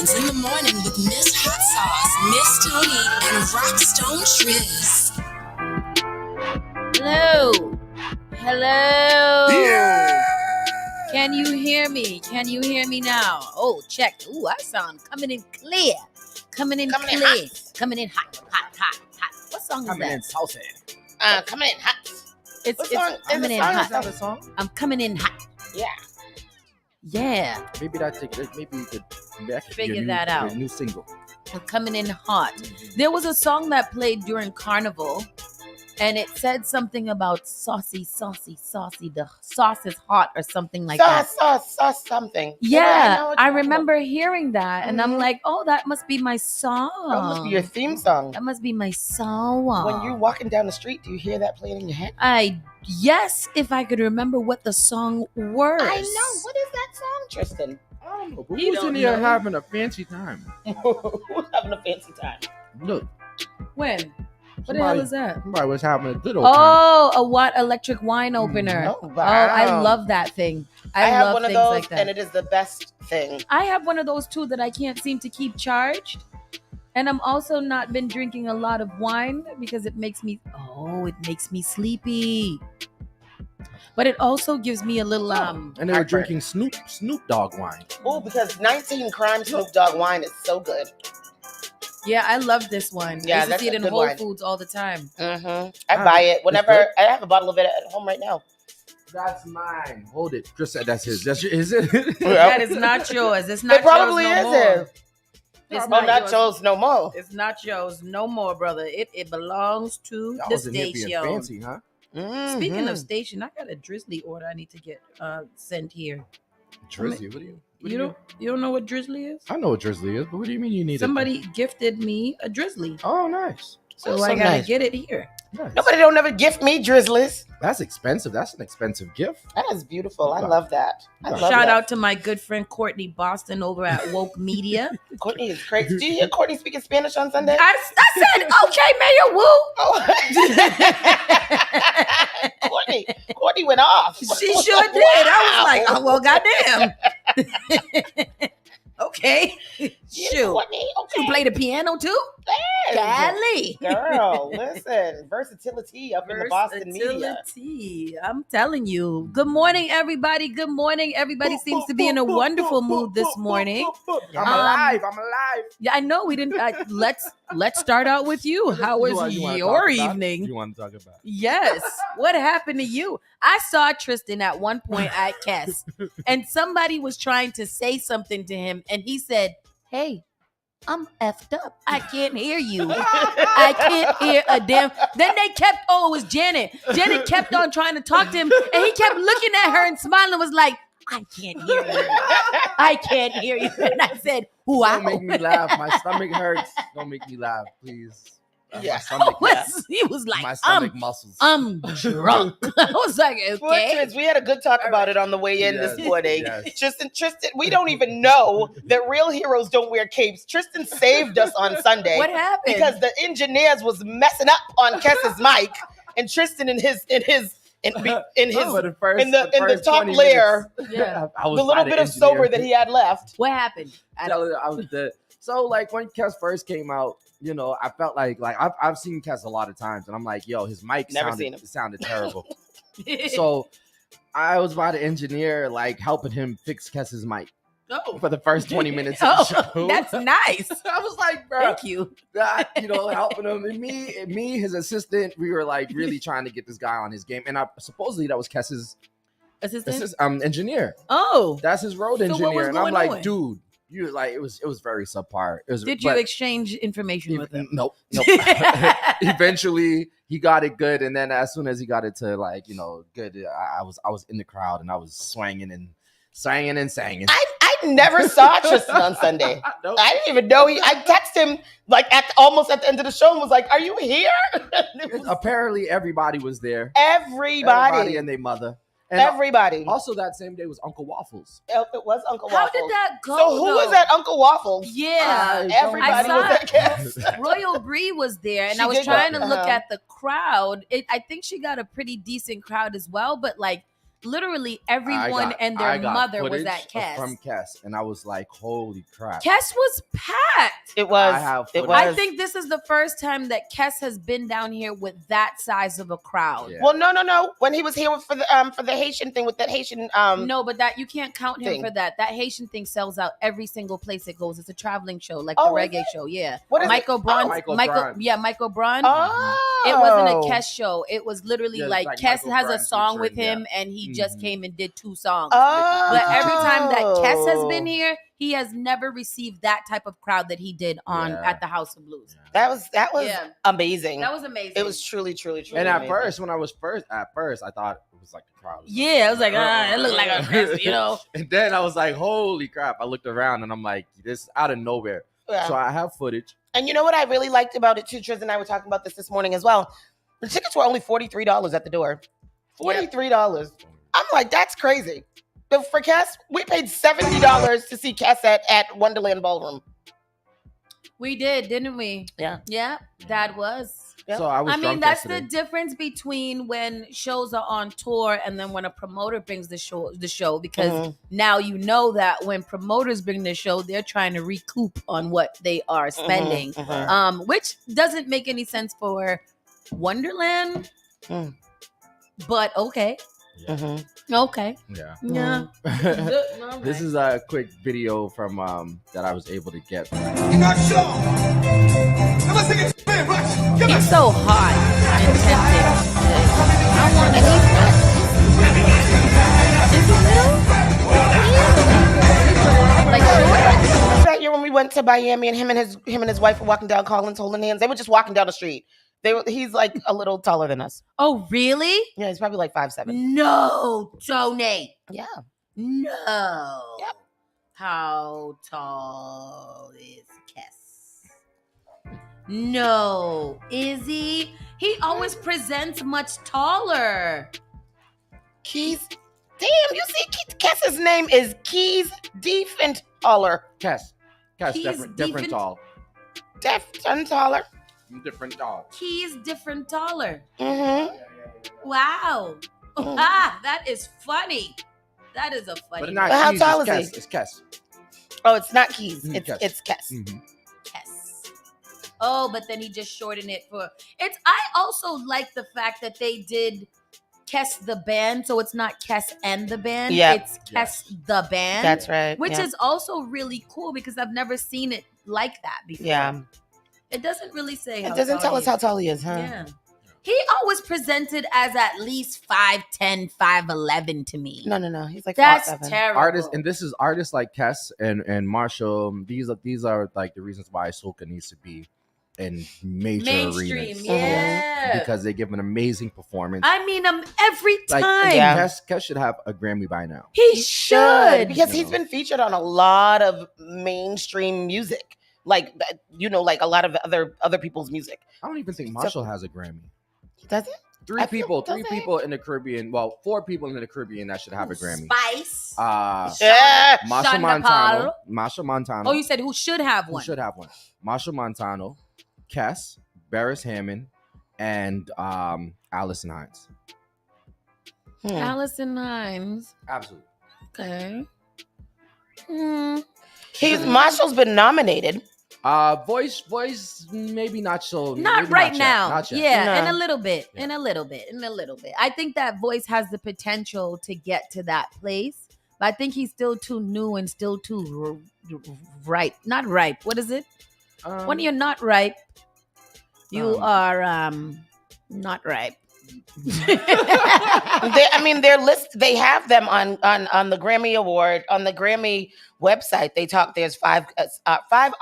Friends in the morning with Miss Hot Sauce, Miss Tony, and Rockstone Triz. Hello. Hello. Yeah. Can you hear me? Can you hear me now? Oh, check. Ooh, I sound coming in clear. Coming in Coming in clear. hot. Coming in hot, hot, hot, hot. What song Coming in is that? Saucy. Coming in hot. It's What song? coming Is in it song? hot. Is that a song? I'm coming in hot. Yeah. Yeah, Maybe maybe you could Figure that out. Your new single. I'm coming in hot. There was a song that played during Carnival, and it said something about saucy, saucy, saucy. The sauce is hot or something like that. Sauce something. Yeah, I know what you're remember hearing that, and I'm Mhm. like, oh, that must be my song. talking about. That must be your theme song. That must be my song. When you're walking down the street, do you hear that playing in your head? Yes, if I could remember what the song was. I know. What is that song, Tristan? I don't know, but You who's don't in here know. having a fancy time? Who's having a fancy time? Look, When? What the hell is that? somebody was having a good old time. Oh, a what? Electric wine opener. Oh, Oh, wow. I love that thing. I have love one of things those, like that. and it is the best thing. I have one of those too that I can't seem to keep charged. And I'm also not been drinking a lot of wine because it makes me sleepy. But it also gives me a little And they were heartburn. drinking Snoop Dogg wine. Oh, because 19 Crime Snoop Dogg wine is so good. Yeah, I love this wine. Yeah, I used to that's see it a in good Whole wine. Foods all the time. I buy it whenever. good? I have a bottle of it at home right now. That's mine. Hold it. Chris said that's his. Is it? That is not yours. It's not It probably yours no is. more. It's Well, not yours. yours no more. It's not yours no more, brother. It belongs to Y'all the was in here being station. fancy, huh? Speaking Mhm. of station, I got a drizzly order I need to get sent here. Drizzly. What do you? You don't know what drizzly is? I know what drizzly is, but what do you mean you need it? Somebody gifted me a drizzly, Oh, nice. so Oh, I so gotta nice. get it here. Nice. Nobody don't ever gift me drizzlies. That's expensive. That's an expensive gift. That is beautiful. I love that. I love Shout that. out to my good friend Courtney Boston over at Woke Media. Courtney is crazy. Do you hear Courtney speaking Spanish on Sunday? I said, okay, Mayor Woo. Oh. Courtney went off. She sure did. I was like, oh, well, goddamn. Okay. Shoot. Courtney, okay. You play the piano too? Yes. Golly. Girl, listen, versatility up in the Boston media. Versatility. I'm telling you. Good morning, everybody. Good morning. Everybody seems to be in a wonderful mood this morning. I'm alive. I'm alive. Yeah, I know we didn't. Let's start out with you. How was You wanna your talk about it? evening? You want to talk about it? Yes. What happened to you? I saw Tristan at one point at Kess, and somebody was trying to say something to him, and he said, "Hey, I'm effed up. I can't hear you. I can't hear a damn." Then they kept, oh, it was Janet. Janet kept on trying to talk to him, and he kept looking at her and smiling, was like, I can't hear you. I can't hear you. And I said, wow. Don't make me laugh. My stomach hurts. Don't make me laugh, please. Yeah. My stomach, He was like, my stomach muscles. I'm drunk. I was like, Well, okay. Trish, we had a good talk about it on the way in Yes, this morning. yes. Tristan, we don't even know that real heroes don't wear capes. Tristan saved us on Sunday What happened? because the engineers was messing up on Kess's mic, and Tristan in the top 20 layer, minutes, Yeah. I was the little by bit of engineer. sober that he had left. What happened? I was dead. So like when Kes first came out, you know, I felt like I've seen Kes a lot of times, and I'm like, yo, his mic Never seen him. sounded terrible. So I was by the engineer, like helping him fix Kes's mic Oh, for the first 20 minutes of the show. that's nice. I was like, bro, Thank you. you know, helping him, and me, his assistant, we were like really trying to get this guy on his game, and supposedly that was Kes's Assistant? engineer. Oh, That's his road So what engineer, was and I'm going like, on? dude, you like it was very subpar. It was. did you but exchange information with him? Nope. Eventually, he got it good, and then as soon as he got it to like good, I was in the crowd and I was swinging and singing. I never saw Tristan on Sunday. Nope. I didn't even know I texted him like almost at the end of the show and was like, "Are you here?" It was Apparently, everybody was there. everybody and their mother. And everybody. also that same day was Uncle Waffles. It was Uncle How Waffles. did that go? So who was though? at Uncle Waffles? Yeah. Everybody I was saw at guest. Royal Bree was there, and She I was did go, trying to look uh-huh. at the crowd. I think she got a pretty decent crowd as well, but like literally everyone and I their got mother was footage at Kes. from Kes, and I was like, holy crap. Kes was packed. It was. I have It footage. was. I think this is the first time that Kes has been down here with that size of a crowd. Yeah. Well, no. When he was here for the Haitian thing with that Haitian No, but that you can't count him thing. for that. That Haitian thing sells out every single place it goes. It's a traveling show, like Oh, the is reggae it? show. Yeah, What is Michael it? Braun. Michael Michael, Braun. yeah, Michael Braun. Oh, It wasn't a Kes show. It was literally Yeah, like like Kes Michael has a Braun song with featuring, him, and he just Mhm. came and did 2 songs. Oh, But every time that Kes has been here, he has never received that type of crowd that he did on Yeah. at the House of Blues. that was Yeah. amazing. That was amazing. It was truly And at amazing. first, when I was at first, I thought it was like the crowd. was Yeah, I was like, it looked like a Kes, you know. And then I was like, holy crap. I looked around and I'm like, this out of nowhere. Yeah. So I have footage. And you know what I really liked about it too, Triz and I were talking about this morning as well. The tickets were only $43 at the door. $43. I'm like, that's crazy. But for Kes, we paid $70 to see Kes at Wonderland Ballroom. We did, didn't we? Yeah. Yeah, that was. Yep. So I was I mean, drunk that's yesterday. the difference between when shows are on tour and then when a promoter brings the show because Mhm. now you know that when promoters bring the show, they're trying to recoup on what they are spending. Mhm. Which doesn't make any sense for Wonderland. Mm. But okay. Mhm. Okay. Yeah. Yeah. This is a quick video from that I was able to get. It's so hot and tempting. I want to eat that. Is it little? Like short? That year when we went to Miami and him and his wife were walking down Collins holding hands, they were just walking down the street. He's like a little taller than us. Oh, really? Yeah, he's probably like 5'7". No, Tony. Yeah. No. Yep. How tall is Kes? No. Is he? He always presents much taller. Keys. Damn, you see, Kes's name is Keys Diefenthaler. Kes, He's different different- tall. Diefenthaler. Different tall. He's different taller. Mm-hmm. Wow. Mm. Ah, that is funny. That is a funny But not But how Keys, tall it's is Kes. he? It's Kes. Oh, it's not Keys. Mm, It's Kes. it's Kes. Mhm. Kes. Oh, but then he just shortened it for it's. I also like the fact that they did Kes the band, so it's not Kes and the band. Yeah. It's Kes the band. That's right. Which yeah. is also really cool because I've never seen it like that before. Yeah. It doesn't really say. It doesn't tell us how tall he is, huh? Yeah. He always presented as at least 5'10", 5'11" to me. No. He's like That's 5'7". terrible. Artists, and this is artists like Kes and Marshall. These are like the reasons why Soca needs to be in major mainstream, arenas. yeah. Because they give an amazing performance. I mean, every Like, time. Yeah. Kes should have a Grammy by now. He should. Because You he's know. been featured on a lot of mainstream music, like like a lot of other people's music. I don't even think Marshall has a Grammy. Does it? Three I feel- people does it? in the Caribbean. Well, 4 people in the Caribbean that should have a Grammy. Spice. Yeah. Marshall Shonda Montano. Paul. Marshall Montano. Oh, you said who should have Who one? should have one? Marshall Montano, Kes, Barris Hammond, and Allison Hines. Allison Hines. Absolutely. Okay. Marshall's been nominated. Voice, maybe not so. Not maybe right yet, now. Not yet. Yeah, No. in a little bit. Yeah. In a little bit. I think that voice has the potential to get to that place. But I think he's still too new and still too ripe. Not ripe. What is it? When you're not ripe, you are not ripe. Their list. They have them on the Grammy Award on the Grammy website. They talk. There's 5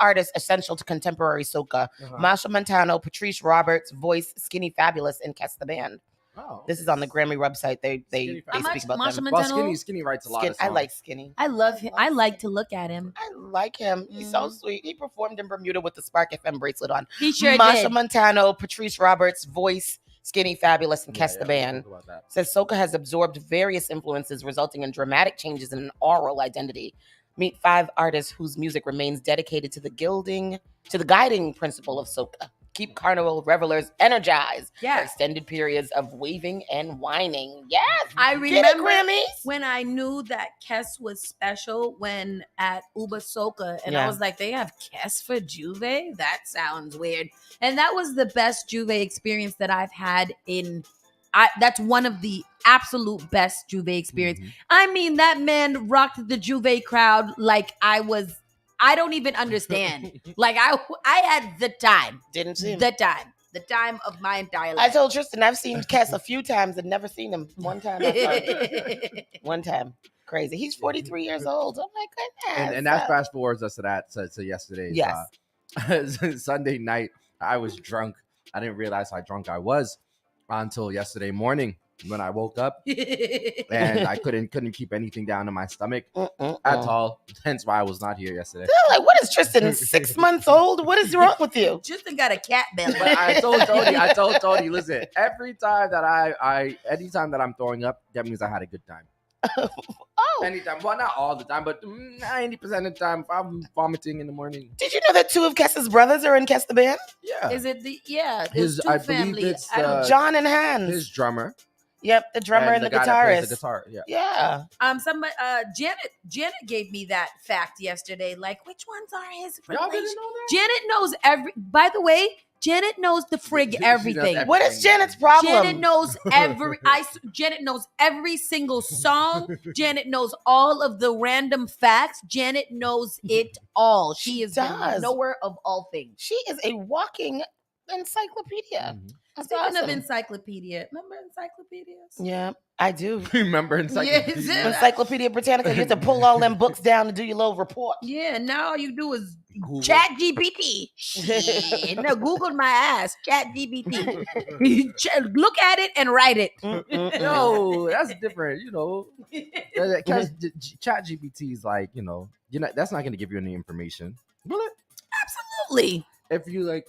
artists essential to contemporary soca: Marshall Montano, Patrice Roberts, Voice, Skinny Fabulous, and Kes the Band. Oh. This is on the Grammy website. They Skinny Fabulous. speak about Marshall them. Montano. Skinny writes a lot of I songs. like Skinny. I love him. I like to look at him. I like him. He's so sweet. He performed in Bermuda with the Spark FM bracelet on. He sure Marshall did. Montano, Patrice Roberts, Voice, Skinny Fabulous, and Kes the Band. About that. Says soca has absorbed various influences, resulting in dramatic changes in an oral identity. Meet 5 artists whose music remains dedicated to the guiding principle of soca: keep carnival revelers energized for Yes. extended periods of waving and whining. Yes, I get it, remember Grammys. when I knew that Kess was special when at Uba Soka, and I Yeah. was like, they have Kess for Juve? That sounds weird. And that was the best Juve experience that I've had that's one of the absolute best Juve experience. Mhm. I mean, that man rocked the Juve crowd like I don't even understand. Like I had the time. Didn't see him. The time of my entire I life. told Tristan I've seen Cass a few times and never seen him. One time. I saw him. One time. Crazy. He's 43 years old. Oh my goodness. And that fast forwards us to that to yesterday's Yes. Sunday night. I was drunk. I didn't realize how drunk I was until yesterday morning when I woke up and I couldn't keep anything down in my stomach at all. Hence why I was not here yesterday. They're like, what is Tristan? 6 months old? What is wrong with you? Tristan got a cat belly. But I told Tony, listen, every time that anytime that I'm throwing up, that means I had a good time. Oh, Anytime. Well, not all the time, but 90% of the time, if I'm vomiting in the morning. did you know that 2 of Kess's brothers are in Kess the band? Yeah. Is it there's His- two I believe family. it's I don't- John and Hans. His drummer. Yep, the drummer and the guy that plays guitarist. the guitar. Yeah. Yeah. Somebody Janet gave me that fact yesterday. Like, which ones are his Y'all relations? didn't know that? Janet knows by the way, Janet knows the frig She knows everything. everything. What is Janet's problem? Janet knows Janet knows every single song. Janet knows all of the random facts. Janet knows it all. She is the does. knower of all things. She is a walking encyclopedia. Mhm. That's Speaking of awesome. encyclopedia, remember encyclopedias? Yeah, I do. Remember encyclopedia? Yes. Encyclopedia Britannica, you have to pull all them books down to do your little report. Yeah, now all you do is Google. Chat GPT. Shit. No, Google my ass. Chat GPT. Look at it and write it. No, that's different. Chat GPT is like, that's not going to give you any information. Will it? Absolutely. If you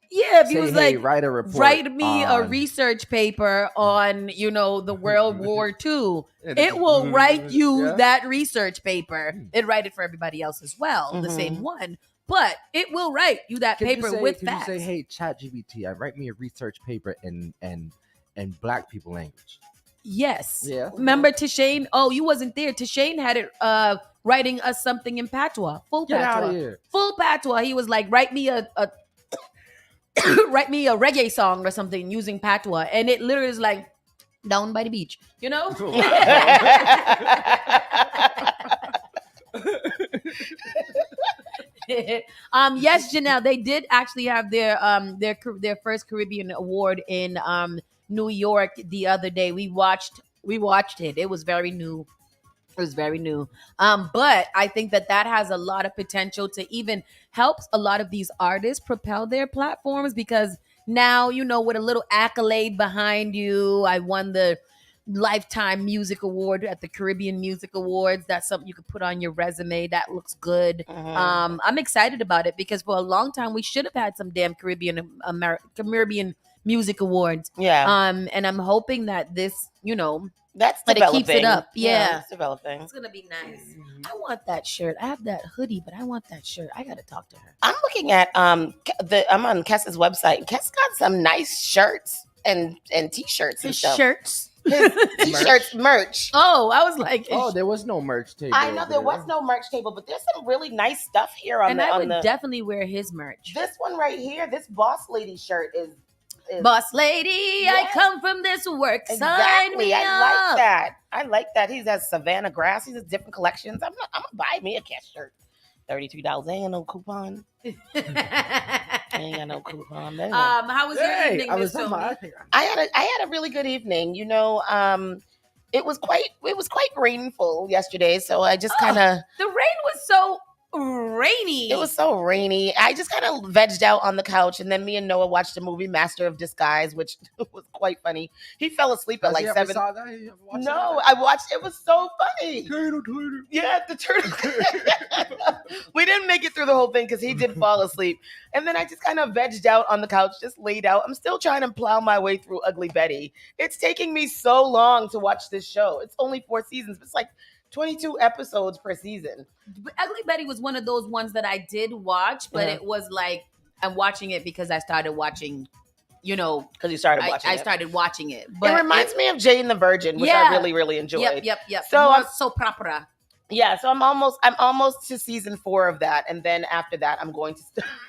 Yeah, if say, you was hey, like, write a report. write me a on-" research paper on, the World War II. And It will write you Yeah. that research paper. It write it for everybody else as well, the same one. But it will write you that Could you paper say- with could facts. you say, hey, Chat GPT, write me a research paper in Black people language. Yes. Yeah. Remember Tashane? Oh, you wasn't there. Tashane had it writing us something in patois. Full Get out patois. of here. Full patois. He was like, write me a write me a reggae song or something using patois. And it literally is like down by the beach. You know? Yes, Janelle, they did actually have their first Caribbean award in New York the other day. We watched it. It was very new. It was very new. But I think that has a lot of potential to even help a lot of these artists propel their platforms, because now, with a little accolade behind you, I won the Lifetime Music Award at the Caribbean Music Awards. That's something you could put on your resume. That looks good. I'm excited about it because for a long time we should have had some damn Caribbean Music Awards. Yeah. And I'm hoping that this, That's but it developing. keeps it up. Yeah. It's developing. it's gonna be nice. I want that shirt. I have that hoodie, but I want that shirt. I gotta talk to her. I'm looking at I'm on Kess's website. Kess got some nice shirts and t-shirts and His stuff. shirts. His t-shirts merch. Oh, I was like, Oh, there was no merch table. I know over there was no merch table, but there's some really nice stuff here on and the I on would the definitely wear his merch. this one right here, this boss lady shirt is Boss lady, Yes. I come from this work. Sign exactly. me I like up. that. I like that. He has Savannah Grass. He has different collections. I'm gonna buy me a Kess shirt. $33. Ain't got no coupon. Ain't got no coupon. There. How was your Hey, evening, I Miss was talking Tony? about. I had a really good evening. It was quite rainful yesterday, so I just kind of The rain was so rainy. it was so rainy. I just kind of vegged out on the couch, and then me and Noah watched the movie Master of Disguise, which was quite funny. He fell asleep at Has like you ever 7. saw that? You ever watched No, that? I watched. It was so funny. Turtle. Yeah, the turtle. We didn't make it through the whole thing because he did fall asleep. And then I just kind of vegged out on the couch, just laid out. I'm still trying to plow my way through Ugly Betty. It's taking me so long to watch this show. It's only 4 seasons, but it's like 22 episodes per season. Ugly Betty was one of those ones that I did watch, but Yeah. it was like I'm watching it because I started watching, Because you started watching I it. started watching it. It reminds me of Jane the Virgin, which I really, really enjoyed. Yep. So More soap opera. Yeah, so I'm almost to season 4 of that, and then after that, I'm going to.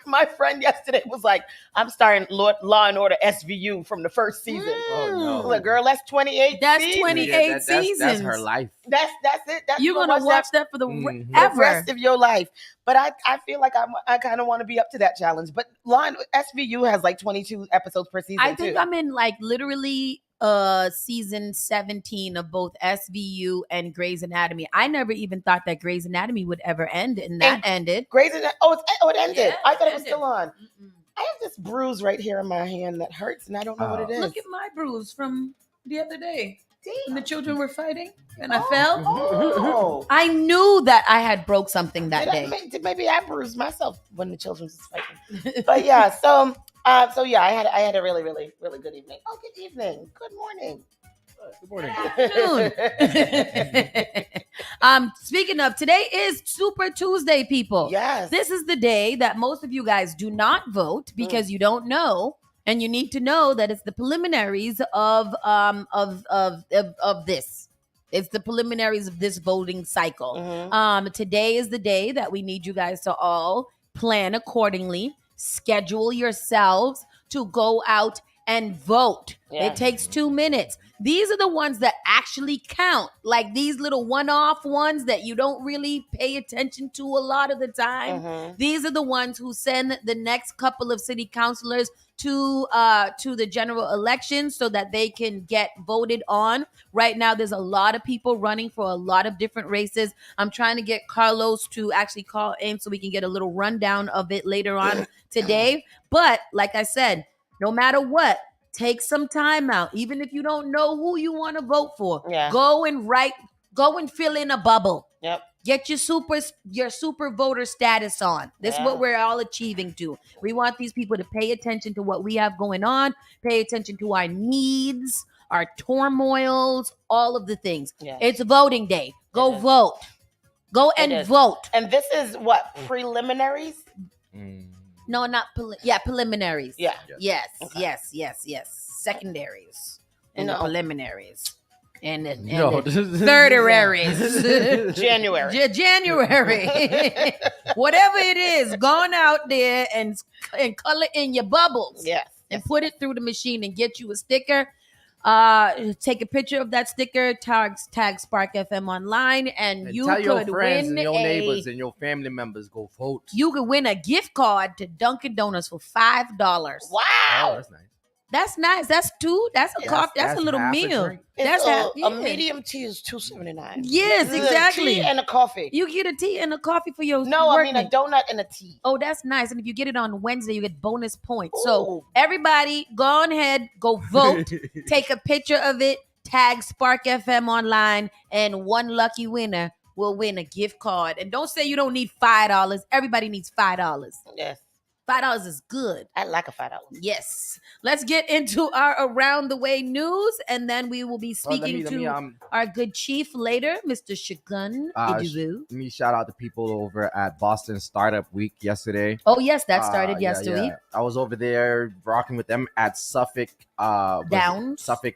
My friend yesterday was like, "I'm starting Law and Order SVU from the first season." Oh no, Look, girl, that's 28. That's seasons. 28 seasons. That's her life. That's it. That's You're gonna watch that for the Mhm. the ever. rest of your life. But I feel like I kind of want to be up to that challenge. But SVU has like 22 episodes per season. I think too. I'm in like literally season 17 of both SVU and Grey's Anatomy. I never even thought that Grey's Anatomy would ever end, and that ended. Grey's Anatomy. It ended. Yeah, I thought it was ended. still on. Mm-mm. I have this bruise right here in my hand that hurts, and I don't know what it is. Look at my bruise from the other day when the children were fighting and I fell. Oh. I knew that I had broke something that day. Maybe I bruised myself when the children was fighting. But yeah, so yeah, I had a really, really, really good evening. Oh, good evening. Good morning. Good morning. Speaking of, today is Super Tuesday, people. Yes. This is the day that most of you guys do not vote because you don't know, and you need to know that it's the preliminaries of this. It's the preliminaries of this voting cycle. Mhm. Today is the day that we need you guys to all plan accordingly, schedule yourselves to go out and vote. Yeah. It takes 2 minutes. These are the ones that actually count, like these little one-off ones that you don't really pay attention to a lot of the time. Mhm. These are the ones who send the next couple of city councilors to the general election so that they can get voted on. Right now, there's a lot of people running for a lot of different races. I'm trying to get Carlos to actually call in so we can get a little rundown of it later on today. But like I said, no matter what, take some time out. Even if you don't know who you want to vote for, Yeah. go and fill in a bubble. Yep. Get your super voter status on. This is Yeah. what we're all achieving to. We want these people to pay attention to what we have going on, pay attention to our needs, our turmoils, all of the things. Yeah. It's voting day. Go It is. vote. Go It and is. vote. And this is what, preliminaries? No, not preliminaries. Yeah. Yes, Okay. yes. Secondaries and the No. preliminaries and the No. thirdaries. January. January. Whatever it is, gone out there and color in your bubbles. Yes. And put it through the machine and get you a sticker. Take a picture of that sticker, tag Spark FM online, and you tell could your friends win and your neighbors and your family members go vote. You could win a gift card to Dunkin' Donuts for $5. Wow. Oh, that's nice. That's nice. That's two. That's a coffee. That's a little half a meal. drink. That's a yeah. medium tea is $2.79. Yes, exactly. Tea and a coffee. You get a tea and a coffee for your No, I mean a workmate. donut and a tea. Oh, that's nice. And if you get it on Wednesday, you get bonus points. So Ooh. everybody, go on ahead, go vote, take a picture of it, tag Spark FM online, and one lucky winner will win a gift card. And don't say you don't need $5. Everybody needs $5. Yes. $5 is good. I like a $5. Yes. Let's get into our Around the Way news, and then we will be speaking to our good chief later, Mr. Shagun Idiwu. Let me shout out the people over at Boston Startup Week yesterday. Oh, yes, that started yesterday. Yeah. I was over there rocking with them at Suffolk Downs? Suffolk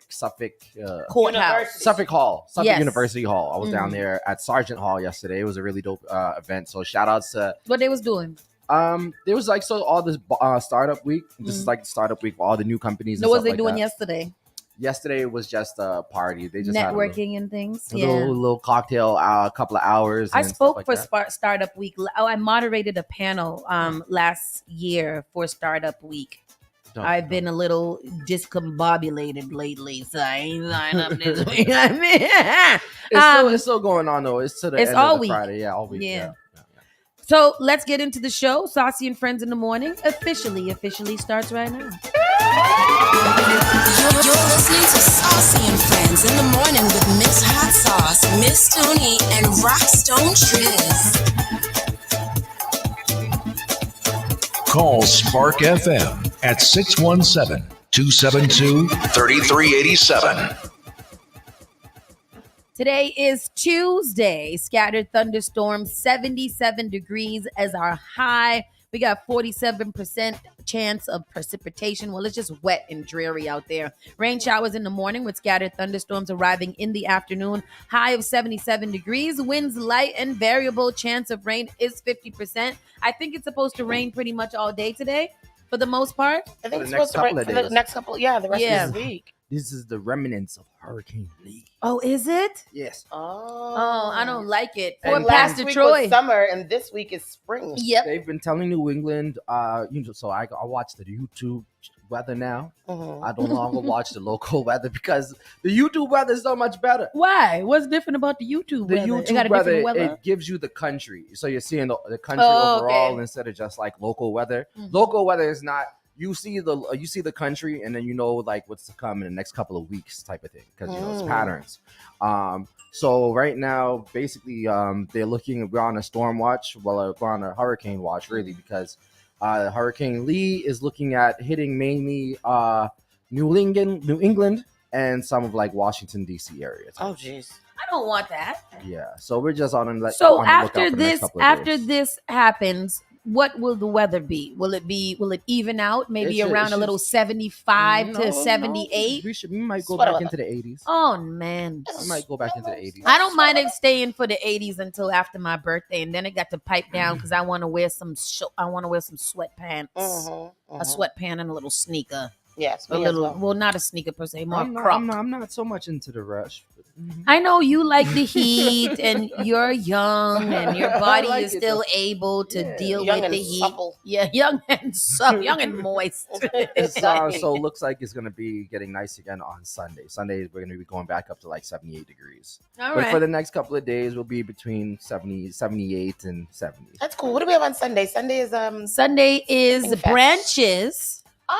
Courthouse. Suffolk Hall, Suffolk Yes. University Hall. I was down Mhm. there at Sargent Hall yesterday. It was a really dope event. So shout outs to What they was doing. there was like all this startup week. This is like the startup week for all the new companies. So and what was stuff they like doing that. yesterday? Yesterday was just a party. They just had Networking and things. a little cocktail, a couple of hours. I and stuff spoke like for that. Startup Week. Oh, I moderated a panel last year for Startup Week. I've been a little discombobulated lately, so I ain't signed up this week. I mean, It's still going on though. It's to the It's end all of the week. Friday. Yeah, all week. Yeah. Yeah. So let's get into the show. Saucy and Friends in the Morning officially starts right now. You're listening to Saucy and Friends in the Morning with Miss Hot Sauce, Miss Tony, and Rockstone Triz. Call Spark FM at 617-272-3387. Today is Tuesday. Scattered thunderstorms, 77 degrees as our high. We got 47% chance of precipitation. Well, it's just wet and dreary out there. Rain showers in the morning with scattered thunderstorms arriving in the afternoon. High of 77 degrees. Winds light and variable. Chance of rain is 50%. I think it's supposed to rain pretty much all day today for the most part. I think For it's the next supposed to rain couple of for the days. next couple. Yeah, the rest Yeah. of this week. This is the remnants of Hurricane Lee. Oh, is it? Yes. Oh, I don't like it. And Poor last Pastor week Troy. was summer, and this week is spring. Yep. They've been telling New England, so I watch the YouTube weather now. Mhm. I no longer watch the local weather because the YouTube weather is so much better. Why? What's different about the YouTube The weather? It got YouTube a weather, different weather? it gives you the country. So you're seeing the country Oh, overall okay. instead of just like local weather. Mhm. Local weather is not, you see the country and then you know like what's to come in the next couple of weeks type of thing because it's patterns. So right now, basically, we're on a storm watch. Well, we're on a hurricane watch really because Hurricane Lee is looking at hitting mainly New England and some of like Washington D.C. areas. Oh, jeez. I don't want that. Yeah, so we're just on the So on the lookout after for the next this, couple of days. this happens, what will the weather be? Will it even out? Maybe It should- around it a little should- 75 No, to no, 78? we might go Sweater back weather. into the 80s. Oh man. We might go back into the 80s. I don't mind it staying for the 80s until after my birthday, and then it got to pipe down because I want to wear some sweatpants, Mm-hmm. a sweatpant and a little sneaker, Yes, a me as little. well. Well, not a sneaker per se, more I'm crop. not so much into the rush. But, I know you like the heat, and you're young, and your body like is it, still though. able to Yeah. deal Young with and the heat. supple. Yeah, young and young and moist. So it looks like it's gonna be getting nice again on Sunday. Sunday we're gonna be going back up to like 78 degrees. All But for right. the next couple of days, we'll be between 78 and 70. That's cool. What do we have on Sunday? Sunday is Sunday is Fest. Branches. ah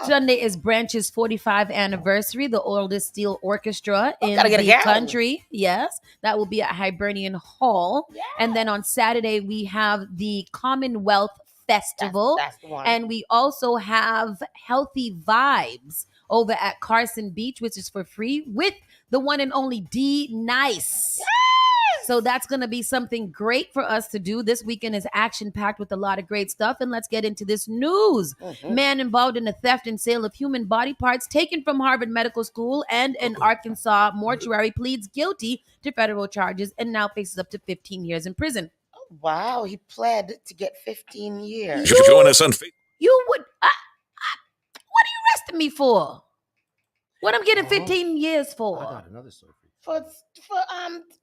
Sunday is Branches' 45th anniversary, the oldest steel orchestra in gotta get a the gown. country. Yes, that will be at Hibernian Hall. And then on Saturday, we have the Commonwealth Festival. That's the one. And we also have Healthy Vibes over at Carson Beach, which is for free, with the one and only D Nice. So that's going to be something great for us to do. This weekend is action-packed with a lot of great stuff. And let's get into this news. Mhm. Man involved in the theft and sale of human body parts taken from Harvard Medical School and an Arkansas mortuary pleads guilty to federal charges and now faces up to 15 years in prison. Wow, he pled to get 15 years. Join us on Facebook. You would... what are you arresting me for? What I'm getting 15 years I for? got another story for you. For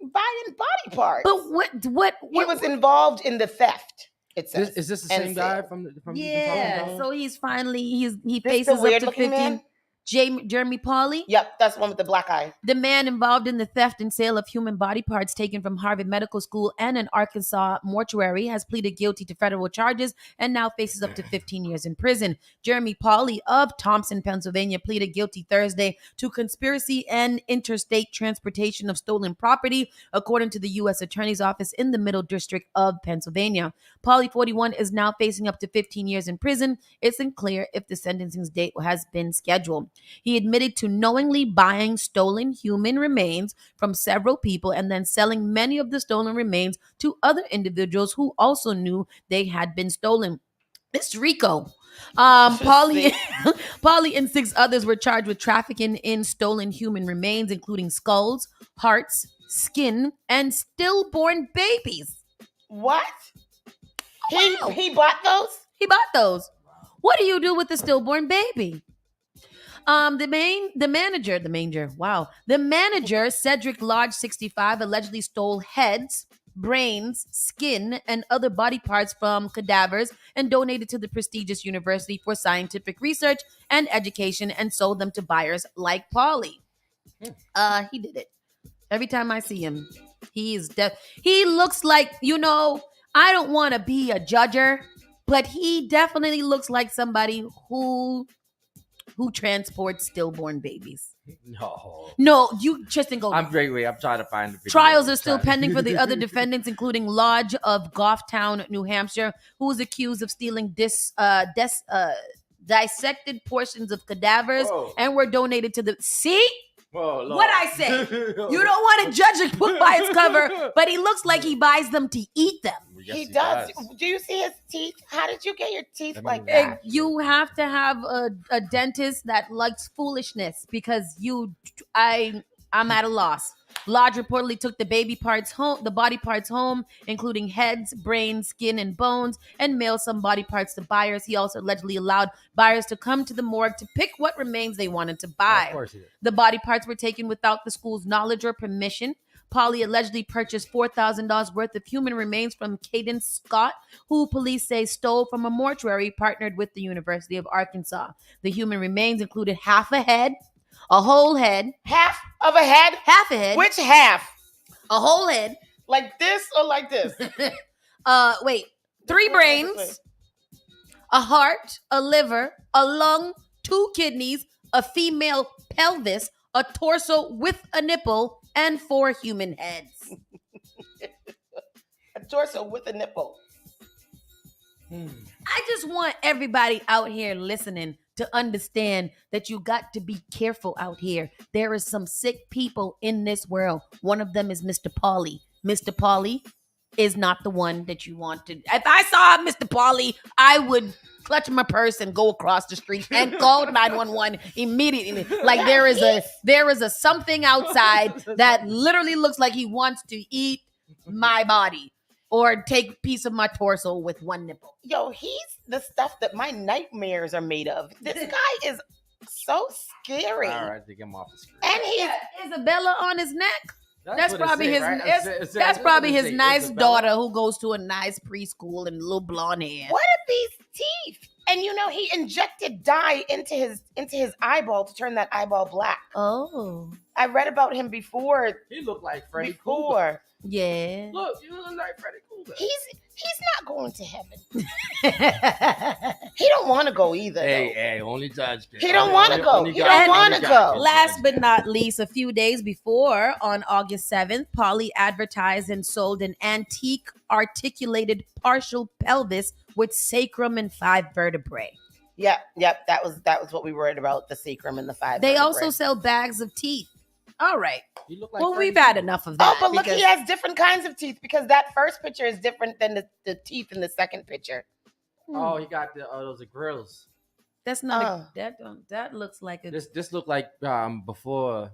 buying body parts. But what he was involved in the theft. It says. Is this the And same guy sale. from you've been talking Yeah, about? so he's finally he This faces the up weird to looking 15. man? Jeremy Pauly, Yep, that's the one with the black eye. the man involved in the theft and sale of human body parts taken from Harvard Medical School and an Arkansas mortuary, has pleaded guilty to federal charges and now faces up to 15 years in prison. Jeremy Pauly of Thompson, Pennsylvania, pleaded guilty Thursday to conspiracy and interstate transportation of stolen property, according to the U.S. Attorney's Office in the Middle District of Pennsylvania. Pauly, 41, is now facing up to 15 years in prison. It's unclear if the sentencing date has been scheduled. He admitted to knowingly buying stolen human remains from several people and then selling many of the stolen remains to other individuals who also knew they had been stolen. It's Rico. Pauly and 6 others were charged with trafficking in stolen human remains, including skulls, hearts, skin, and stillborn babies. What? Wow. He bought those? He bought those. What do you do with the stillborn baby? The manager, Cedric Lodge, 65, allegedly stole heads, brains, skin, and other body parts from cadavers and donated to the prestigious University for Scientific Research and Education and sold them to buyers like Pauly. He did it. Every time I see him, he looks like, I don't want to be a judger, but he definitely looks like somebody who transports stillborn babies. No, you just didn't go. I'm wait. I'm trying to find the video. Trials are still pending for the other defendants, including Lodge of Goffstown, New Hampshire, who was accused of stealing dissected portions of cadavers and were donated to the... See? Whoa, Lord. What I say? You don't want to judge a book by its cover, but he looks like he buys them to eat them. Yes, he does. Do you see his teeth? How did you get your teeth like that? You have to have a dentist that likes foolishness because I'm at a loss. Lodge reportedly took the body parts home, including heads, brains, skin, and bones, and mailed some body parts to buyers. He also allegedly allowed buyers to come to the morgue to pick what remains they wanted to buy. Of course he did. The body parts were taken without the school's knowledge or permission. Polly allegedly purchased $4,000 worth of human remains from Caden Scott, who police say stole from a mortuary partnered with the University of Arkansas. The human remains included half a head, a whole head, Half of a head? half a head, Which half? a whole head. Like this or like this? Wait, 3 brains, a heart, a liver, a lung, 2 kidneys, a female pelvis, a torso with a nipple, and 4 human heads. A torso with a nipple. I just want everybody out here listening to understand that you got to be careful out here. There is some sick people in this world. One of them is Mr. Pauly. Mr. Pauly is not the one that you want to. If I saw Mr. Pauly, I would clutch my purse and go across the street and call 911 immediately. Like there is a something outside that literally looks like he wants to eat my body or take a piece of my torso with one nipple. Yo, he's the stuff that my nightmares are made of. This guy is so scary. All right, to get him off the screen. And he's Isabella on his neck. That's what it probably say, his. right? That's That's what probably it his say, nice Isabella. daughter who goes to a nice preschool and little blonde hair. what are these teeth? And he injected dye into his eyeball to turn that eyeball black. Oh, I read about him before. He looked like Freddy Krueger. Before yeah. Look, you look like Freddy Krueger. he's not going to heaven. He don't want to go either. Hey, only judge. He don't wanna go. He don't wanna go. Last but not least, a few days before, on August 7th, Polly advertised and sold an antique articulated partial pelvis with sacrum and 5 vertebrae. Yep. That was what we worried about, the sacrum and the 5. They vertebrae. also sell bags of teeth. All right. He looked like Well, Freddy we've had Krueger. enough of Oh, that. but look, because- he has different kinds of teeth because that first picture is different than the teeth in the second picture. Oh, he got those grills. That's not that looks like a This looked like before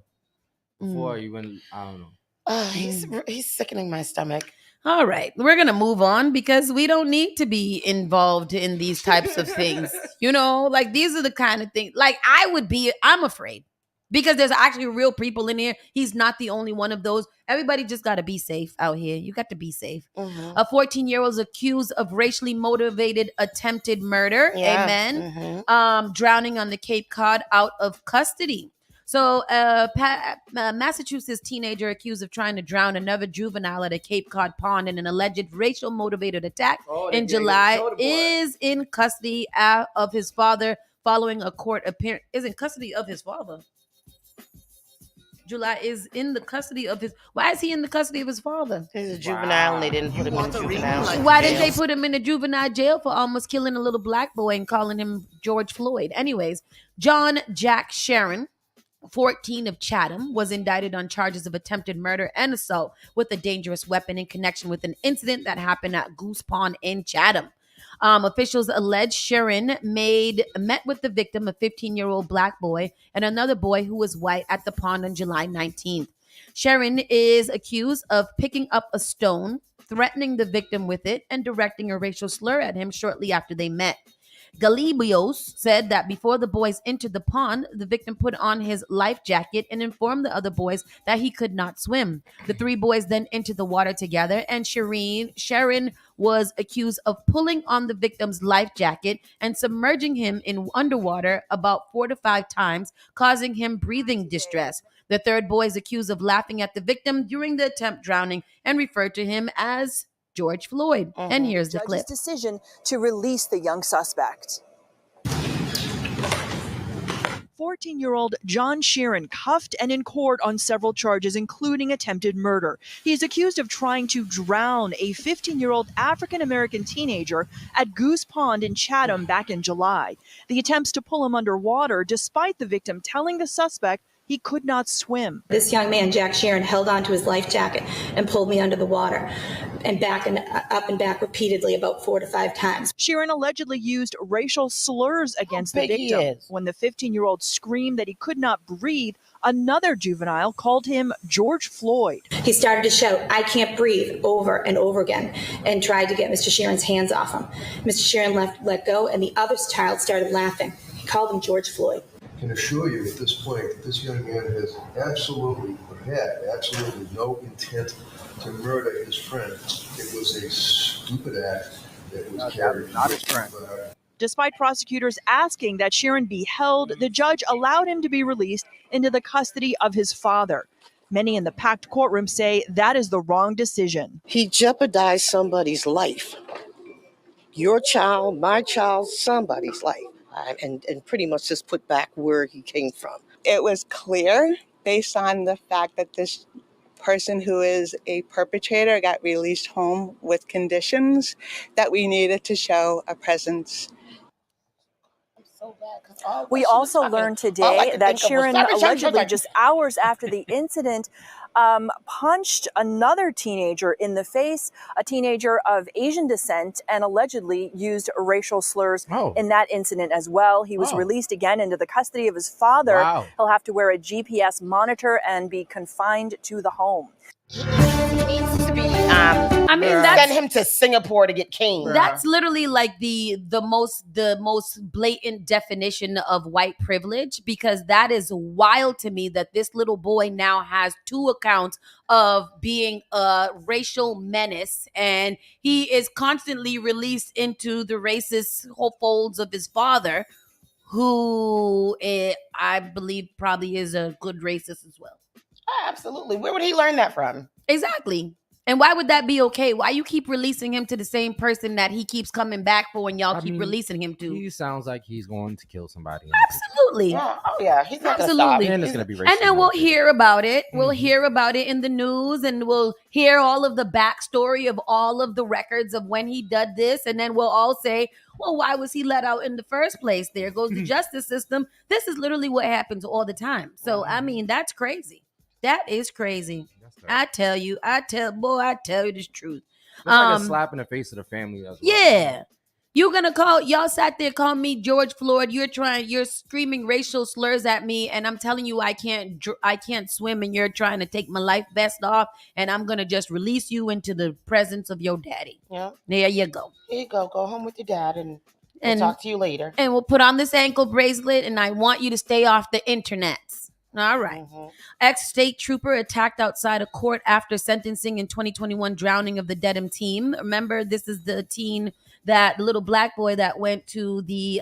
you went. I don't know. He's sickening my stomach. All right, we're going to move on because we don't need to be involved in these types of things. Like these are the kind of things like I'm afraid because there's actually real people in here. He's not the only one of those. Everybody just got to be safe out here. You got to be safe. Mhm. A 14-year-old is accused of racially motivated attempted murder. Yeah. Amen. Mhm. Drowning on the Cape Cod out of custody. So, Massachusetts teenager accused of trying to drown another juvenile at a Cape Cod pond in an alleged racial motivated attack in July is in custody of his father following a court appearance. Is in custody of his father. July is in the custody of his. Why is he in the custody of his father? He's a juvenile and they didn't put him in juvenile. Why didn't they put him in a juvenile jail for almost killing a little black boy and calling him George Floyd? Anyways, John Jack Sharon, 14 of Chatham, was indicted on charges of attempted murder and assault with a dangerous weapon in connection with an incident that happened at Goose Pond in Chatham. Officials allege Sharon met with the victim, a 15-year-old black boy, and another boy who was white at the pond on July 19th. Sharon is accused of picking up a stone, threatening the victim with it, and directing a racial slur at him shortly after they met. Galibios said that before the boys entered the pond, the victim put on his life jacket and informed the other boys that he could not swim. The 3 boys then entered the water together, and Sharon was accused of pulling on the victim's life jacket and submerging him in underwater about 4 to 5 times, causing him breathing distress. The 3rd boy is accused of laughing at the victim during the attempt drowning and referred to him as George Floyd. And here's the clip. Decision to release the young suspect. 14-year-old John Sheeran cuffed and in court on several charges, including attempted murder. He is accused of trying to drown a 15-year-old African-American teenager at Goose Pond in Chatham back in July. The attempts to pull him underwater, despite the victim telling the suspect he could not swim. This young man, Jack Sharon, held onto his life jacket and pulled me under the water. and back and up and back repeatedly about 4 to 5 times. Sheeran allegedly used racial slurs against the victim. When the 15-year-old screamed that he could not breathe, another juvenile called him George Floyd. He started to shout, "I can't breathe," over and over again, and tried to get Mr. Sheeran's hands off him. Mr. Sheeran let go, and the other child started laughing. He called him George Floyd. I can assure you at this point that this young man has absolutely no intent to murder his friend. It was a stupid act that was carried. Not his friend. Despite prosecutors asking that Sheeran be held, the judge allowed him to be released into the custody of his father. Many in the packed courtroom say that is the wrong decision. He jeopardized somebody's life. Your child, my child, somebody's life. And pretty much just put back where he came from. It was clear, based on the fact that this person who is a perpetrator got released home with conditions, that we needed to show a presence. We also learned today that Sheeran allegedly, just hours after the incident, punched another teenager in the face, a teenager of Asian descent, and allegedly used racial slurs in that incident as well. He was released again into the custody of his father. He'll have to wear a GPS monitor and be confined to the home. He needs to be, send him to Singapore to get caned. That's literally like the most blatant definition of white privilege, because that is wild to me that this little boy now has 2 accounts of being a racial menace, and he is constantly released into the racist folds of his father, who I believe probably is a good racist as well. Absolutely. Where would he learn that from? Exactly. And why would that be okay? Why you keep releasing him to the same person that he keeps coming back for, and y'all keep releasing him to? He sounds like he's going to kill somebody. Absolutely. Yeah. Oh yeah, he's not absolutely. And it's going to be racist. And then we'll hear about it. We'll hear about it in the news, and we'll hear all of the backstory of all of the records of when he did this, and then we'll all say, well, why was he let out in the first place? There goes the justice system. This is literally what happens all the time. So, I mean, that's crazy. That is crazy. I tell you this truth. It's like a slap in the face of the family as well. Yeah. You're gonna y'all sat there calling me George Floyd. You're screaming racial slurs at me, and I'm telling you I can't swim, and you're trying to take my life vest off, and I'm gonna just release you into the presence of your daddy. Yeah. There you go. Here you go. Go home with your dad, and we'll talk to you later. And we'll put on this ankle bracelet, and I want you to stay off the internets. All right. Ex-state trooper attacked outside a court after sentencing in 2021 drowning of the Dedham team. Remember, this is the teen, that little black boy that went to the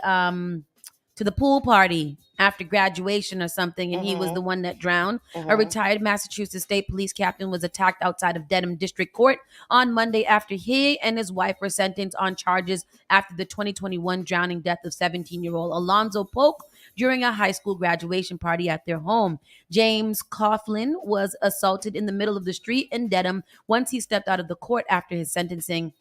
pool party after graduation or something, and he was the one that drowned. A retired Massachusetts State Police captain was attacked outside of Dedham District Court on Monday after he and his wife were sentenced on charges after the 2021 drowning death of 17-year-old Alonzo Polk during a high school graduation party at their home. James Coughlin was assaulted in the middle of the street in Dedham once he stepped out of the court after his sentencing.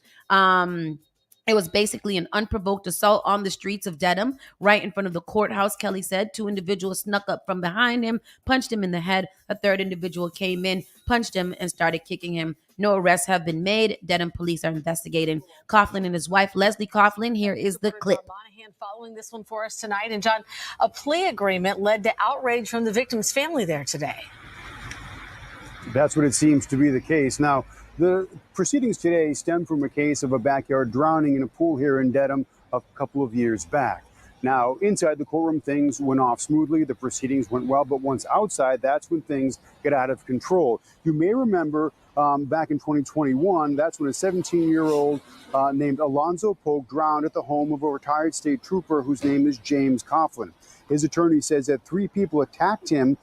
It was basically an unprovoked assault on the streets of Dedham, right in front of the courthouse, Kelly said. 2 individuals snuck up from behind him, punched him in the head. A third individual came in, punched him, and started kicking him. No arrests have been made. Dedham police are investigating. Coughlin and his wife, Leslie Coughlin, here is the clip. Following this one for us tonight. And John, a plea agreement led to outrage from the victim's family there today. That's what it seems to be the case. Now, the proceedings today stem from a case of a backyard drowning in a pool here in Dedham a couple of years back. Now, inside the courtroom, things went off smoothly. The proceedings went well, but once outside, that's when things get out of control. You may remember back in 2021, that's when a 17-year-old named Alonzo Polk drowned at the home of a retired state trooper whose name is James Coughlin. His attorney says that 3 people attacked him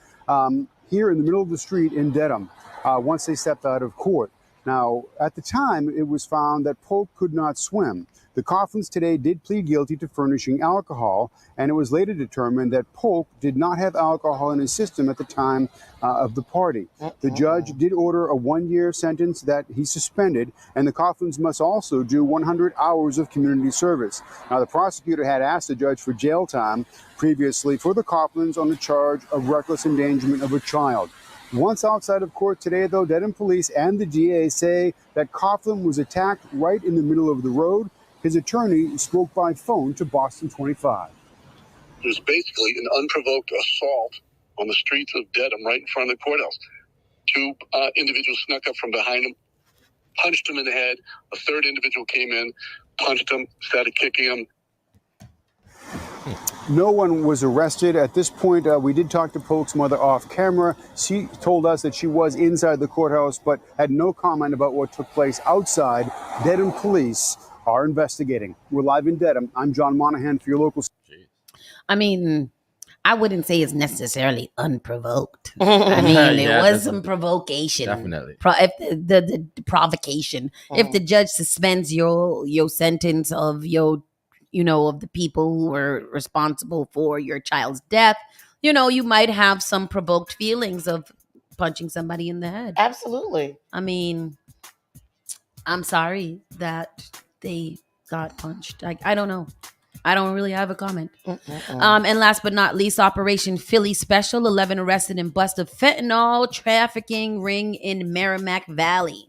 here in the middle of the street in Dedham once they stepped out of court. Now, at the time, it was found that Polk could not swim. The Coughlins today did plead guilty to furnishing alcohol, and it was later determined that Polk did not have alcohol in his system at the time of the party. The judge did order a 1-year sentence that he suspended, and the Coughlins must also do 100 hours of community service. Now, the prosecutor had asked the judge for jail time previously for the Coughlins on the charge of reckless endangerment of a child. Once outside of court today, though, Dedham police and the DA say that Coughlin was attacked right in the middle of the road. His attorney spoke by phone to Boston 25. It was basically an unprovoked assault on the streets of Dedham right in front of the courthouse. Two individuals snuck up from behind him, punched him in the head. A third individual came in, punched him, started kicking him. No one was arrested. At this point, we did talk to Polk's mother off camera. She told us that she was inside the courthouse, but had no comment about what took place outside. Dedham police are investigating. We're live in Dedham. I'm John Monahan for your local. I mean, I wouldn't say it's necessarily unprovoked. I mean, there was some provocation. Definitely. If the provocation. If the judge suspends your sentence of of the people who were responsible for your child's death, you might have some provoked feelings of punching somebody in the head. Absolutely. I mean, I'm sorry that they got punched. I don't know. I don't really have a comment. And last but not least, Operation Philly Special, 11 arrested in bust of fentanyl trafficking ring in Merrimack Valley.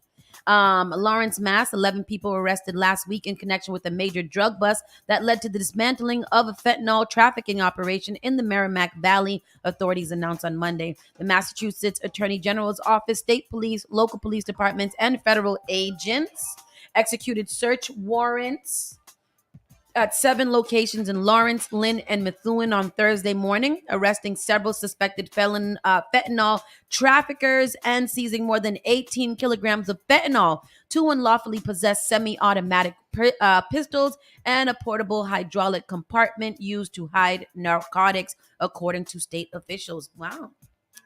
Lawrence, Mass. 11 people were arrested last week in connection with a major drug bust that led to the dismantling of a fentanyl trafficking operation in the Merrimack Valley, authorities announced on Monday. The Massachusetts Attorney General's office, state police, local police departments, and federal agents executed search warrants at 7 locations in Lawrence, Lynn, and Methuen on Thursday morning, arresting several suspected fentanyl traffickers and seizing more than 18 kilograms of fentanyl, 2 unlawfully possessed semi-automatic pistols, and a portable hydraulic compartment used to hide narcotics, according to state officials. Wow.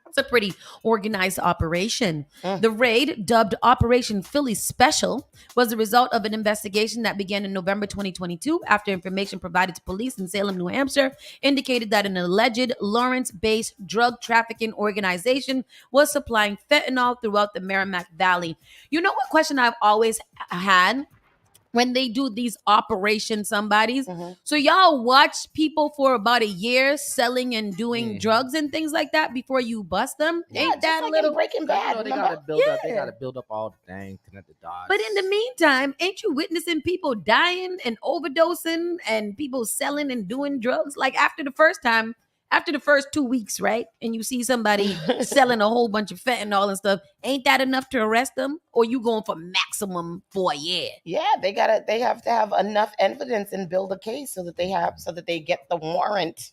It's a pretty organized operation. The raid, dubbed Operation Philly Special, was the result of an investigation that began in November 2022 after information provided to police in Salem, New Hampshire, indicated that an alleged Lawrence-based drug trafficking organization was supplying fentanyl throughout the Merrimack Valley. You know what question I've always had? When they do these Operation Somebodies. So y'all watch people for about a year selling and doing drugs and things like that before you bust them. Yeah, Ain't that like little Breaking Bad? They gotta build up. They gotta build up all the dang connected dots. But in the meantime, ain't you witnessing people dying and overdosing and people selling and doing drugs? Like after the first 2 weeks, right? And you see somebody selling a whole bunch of fentanyl and stuff. Ain't that enough to arrest them? Or you going for maximum for a year? Yeah, they have to have enough evidence and build a case so that they get the warrant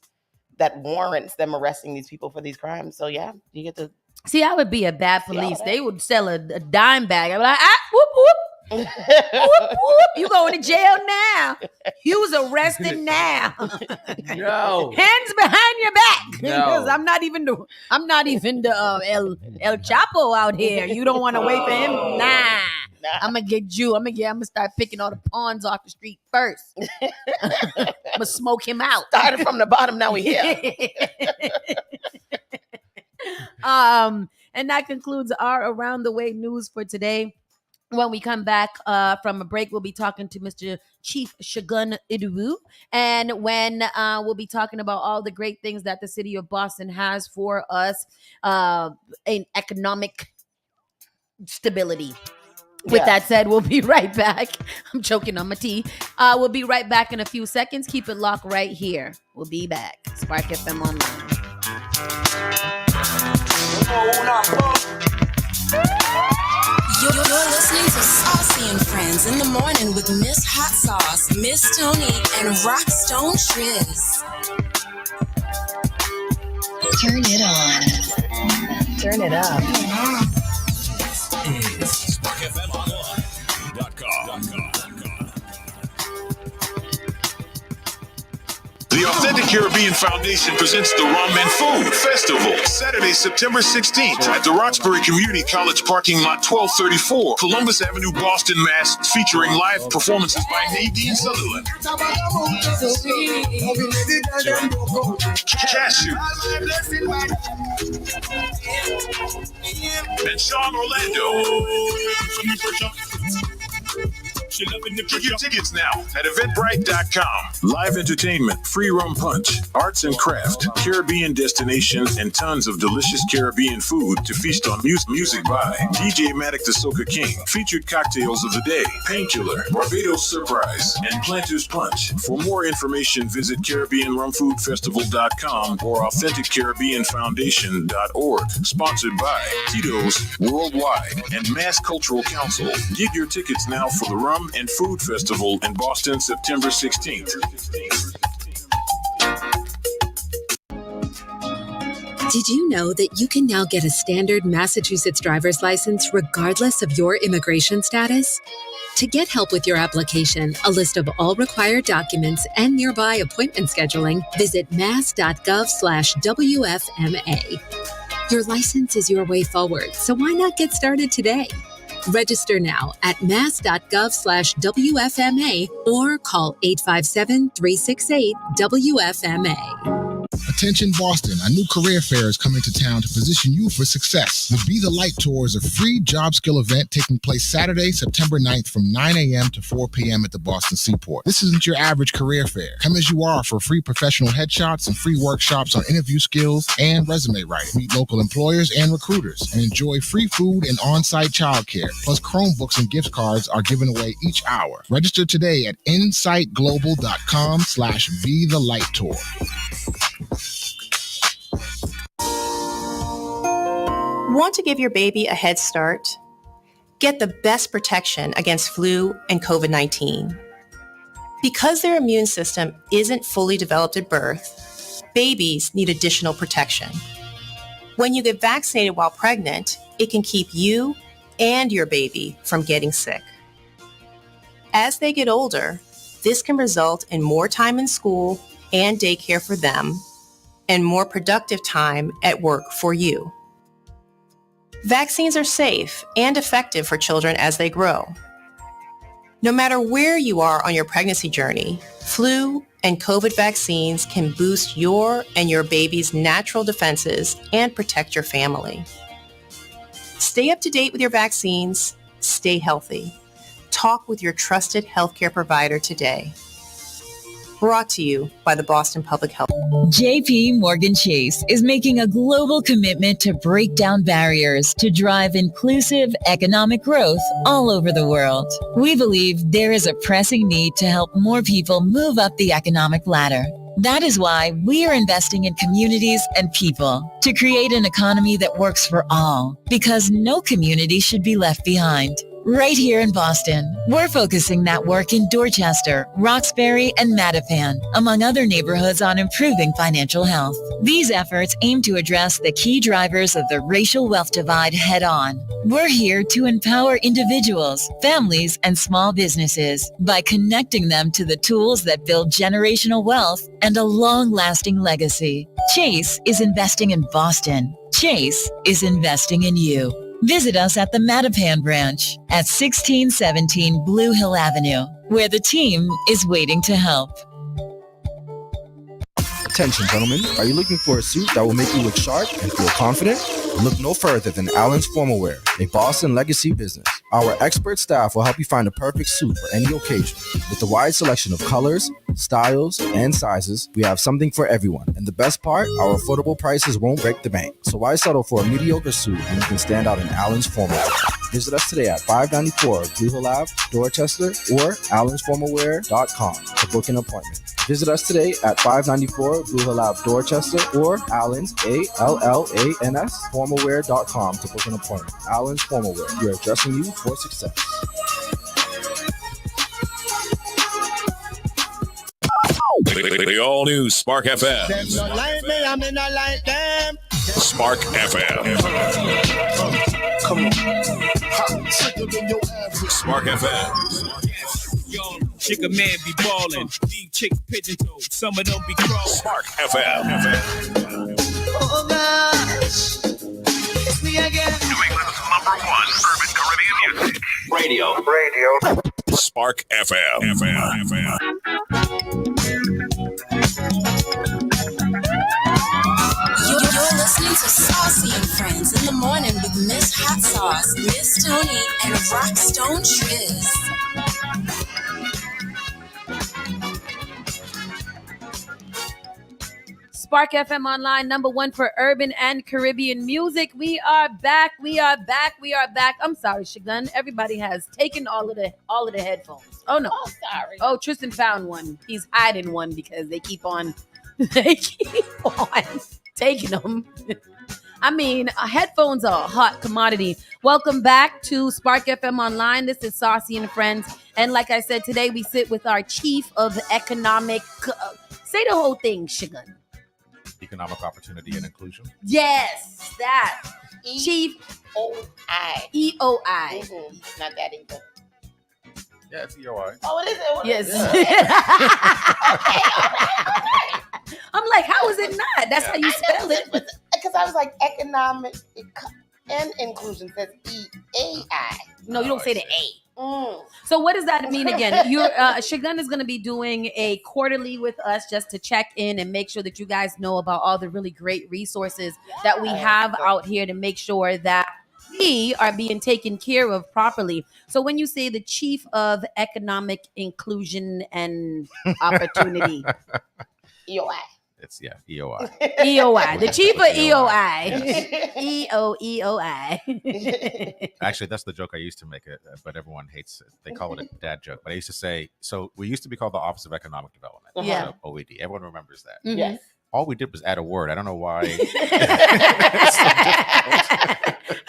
that warrants them arresting these people for these crimes. So yeah, you get to see. I would be a bad police. They would sell a dime bag. I'd be like, whoop whoop. Whoop, whoop. You going to jail now. You was arrested now. No. Hands behind your back. No. Because I'm not even the El Chapo out here. You don't want to wait for him? Nah. I'm going to get you. I'm going to start picking all the pawns off the street first. I'm going to smoke him out. Started from the bottom, now we here. And that concludes our Around the Way news for today. When we come back from a break, we'll be talking to Mr. Chief Shagun Idowu. And when we'll be talking about all the great things that the city of Boston has for us in economic stability. With that said, we'll be right back. I'm choking on my tea. We'll be right back in a few seconds. Keep it locked right here. We'll be back. Spark FM Online. You're listening to Saucy and Friends in the morning with Miss Hot Sauce, Miss Tony, and Rockstone Triz. Turn it on. Turn it up. Is SparkFMOnline.com. The Authentic Caribbean Foundation presents the Rum and Food Festival, Saturday, September 16th at the Roxbury Community College parking lot 1234, Columbus Avenue, Boston, Mass., featuring live performances by Nadine Sutherland, Cashew, and Sean Orlando. Get your tickets now at eventbrite.com. Live entertainment, free rum punch, arts and craft, Caribbean destinations, and tons of delicious Caribbean food to feast on music by DJ Matic the Soca King, featured cocktails of the day, Painkiller, Barbados Surprise, and Planters Punch. For more information, visit CaribbeanRumFoodFestival.com or AuthenticCaribbeanFoundation.org. Sponsored by Tues Worldwide and Mass Cultural Council. Get your tickets now for the Rum and Food Festival in Boston, September 16th. Did you know that you can now get a standard Massachusetts driver's license regardless of your immigration status? To get help with your application, a list of all required documents, and nearby appointment scheduling, visit mass.gov/WFMA. Your license is your way forward, so why not get started today? Register now at mass.gov/WFMA or call 857-368-WFMA. Attention Boston, a new career fair is coming to town to position you for success. The Be the Light Tour is a free job skill event taking place Saturday, September 9th from 9 a.m. to 4 p.m. at the Boston Seaport. This isn't your average career fair. Come as you are for free professional headshots and free workshops on interview skills and resume writing. Meet local employers and recruiters and enjoy free food and on-site childcare. Plus Chromebooks and gift cards are given away each hour. Register today at insightglobal.com/Be the Light Tour. Want to give your baby a head start? Get the best protection against flu and COVID-19. Because their immune system isn't fully developed at birth, babies need additional protection. When you get vaccinated while pregnant, it can keep you and your baby from getting sick. As they get older, this can result in more time in school and daycare for them, and more productive time at work for you. Vaccines are safe and effective for children as they grow. No matter where you are on your pregnancy journey, flu and COVID vaccines can boost your and your baby's natural defenses and protect your family. Stay up to date with your vaccines. Stay healthy. Talk with your trusted healthcare provider today. Brought to you by the Boston Public Health. JP Morgan Chase is making a global commitment to break down barriers to drive inclusive economic growth all over the world. We believe there is a pressing need to help more people move up the economic ladder. That is why we are investing in communities and people to create an economy that works for all, because no community should be left behind. Right here in Boston, we're focusing that work in Dorchester, Roxbury, and Mattapan, among other neighborhoods, on improving financial health. These efforts aim to address the key drivers of the racial wealth divide head-on. We're here to empower individuals, families, and small businesses by connecting them to the tools that build generational wealth and a long-lasting legacy. Chase is investing in Boston. Chase is investing in you. Visit us at the Mattapan branch at 1617 Blue Hill Avenue, where the team is waiting to help. Attention, gentlemen. Are you looking for a suit that will make you look sharp and feel confident? Look no further than Allen's Formal Wear, a Boston legacy business. Our expert staff will help you find the perfect suit for any occasion. With a wide selection of colors, styles, and sizes, we have something for everyone. And the best part, our affordable prices won't break the bank. So why settle for a mediocre suit when you can stand out in Allen's Formal Wear? Visit us today at 594 Blue Hill Ave, Dorchester, or allensformalwear.com to book an appointment. Visit us today at 594 Blue Hill Ave, Dorchester, or Allens, ALLANS, formalwear.com to book an appointment. Allen's Formal Wear. We are dressing you for success. The all-new Spark FM. Them not like me, I mean not like them. Spark FM. Come on. Spark FM. Chick a man be ballin', these chicks pigeon toed, some of them be crawling. Spark FM. Oh gosh, it's me again. New England's #1 urban Caribbean music. Radio. Spark FM. You're listening to Saucy and Friends in the morning with Miss Hot Sauce, Miss Tony, and Rockstone Tues. Spark FM Online, #1 for urban and Caribbean music. We are back. I'm sorry, Shagun. Everybody has taken all of the headphones. Oh no. Oh, sorry. Oh, Tristan found one. He's hiding one because they keep on taking them. I mean, headphones are a hot commodity. Welcome back to Spark FM Online. This is Saucy and Friends. And like I said, today we sit with our Chief of Economic... say the whole thing, Shagun. Economic Opportunity and Inclusion. Yes, that. Chief... EOI. EOI. Mm-hmm. Not that either. Yeah, it's EOI. Oh, it is? Yes. Okay, all right. I'm like, how is it not? That's how you spell it. Because I was like, economic and inclusion says EAI. No, you don't say the A. So what does that mean again? Shagun is going to be doing a quarterly with us just to check in and make sure that you guys know about all the really great resources that we have out here to make sure that we are being taken care of properly. So when you say the Chief of Economic Inclusion and Opportunity, EOI. It's EOI. EOI. The Chief of EOI. Yes. EOI. Actually, that's the joke I used to make it, but everyone hates it. They call it a dad joke. But I used to say, so we used to be called the Office of Economic Development. Yeah. So OED. Everyone remembers that. Mm-hmm. Yes. All we did was add a word. I don't know why.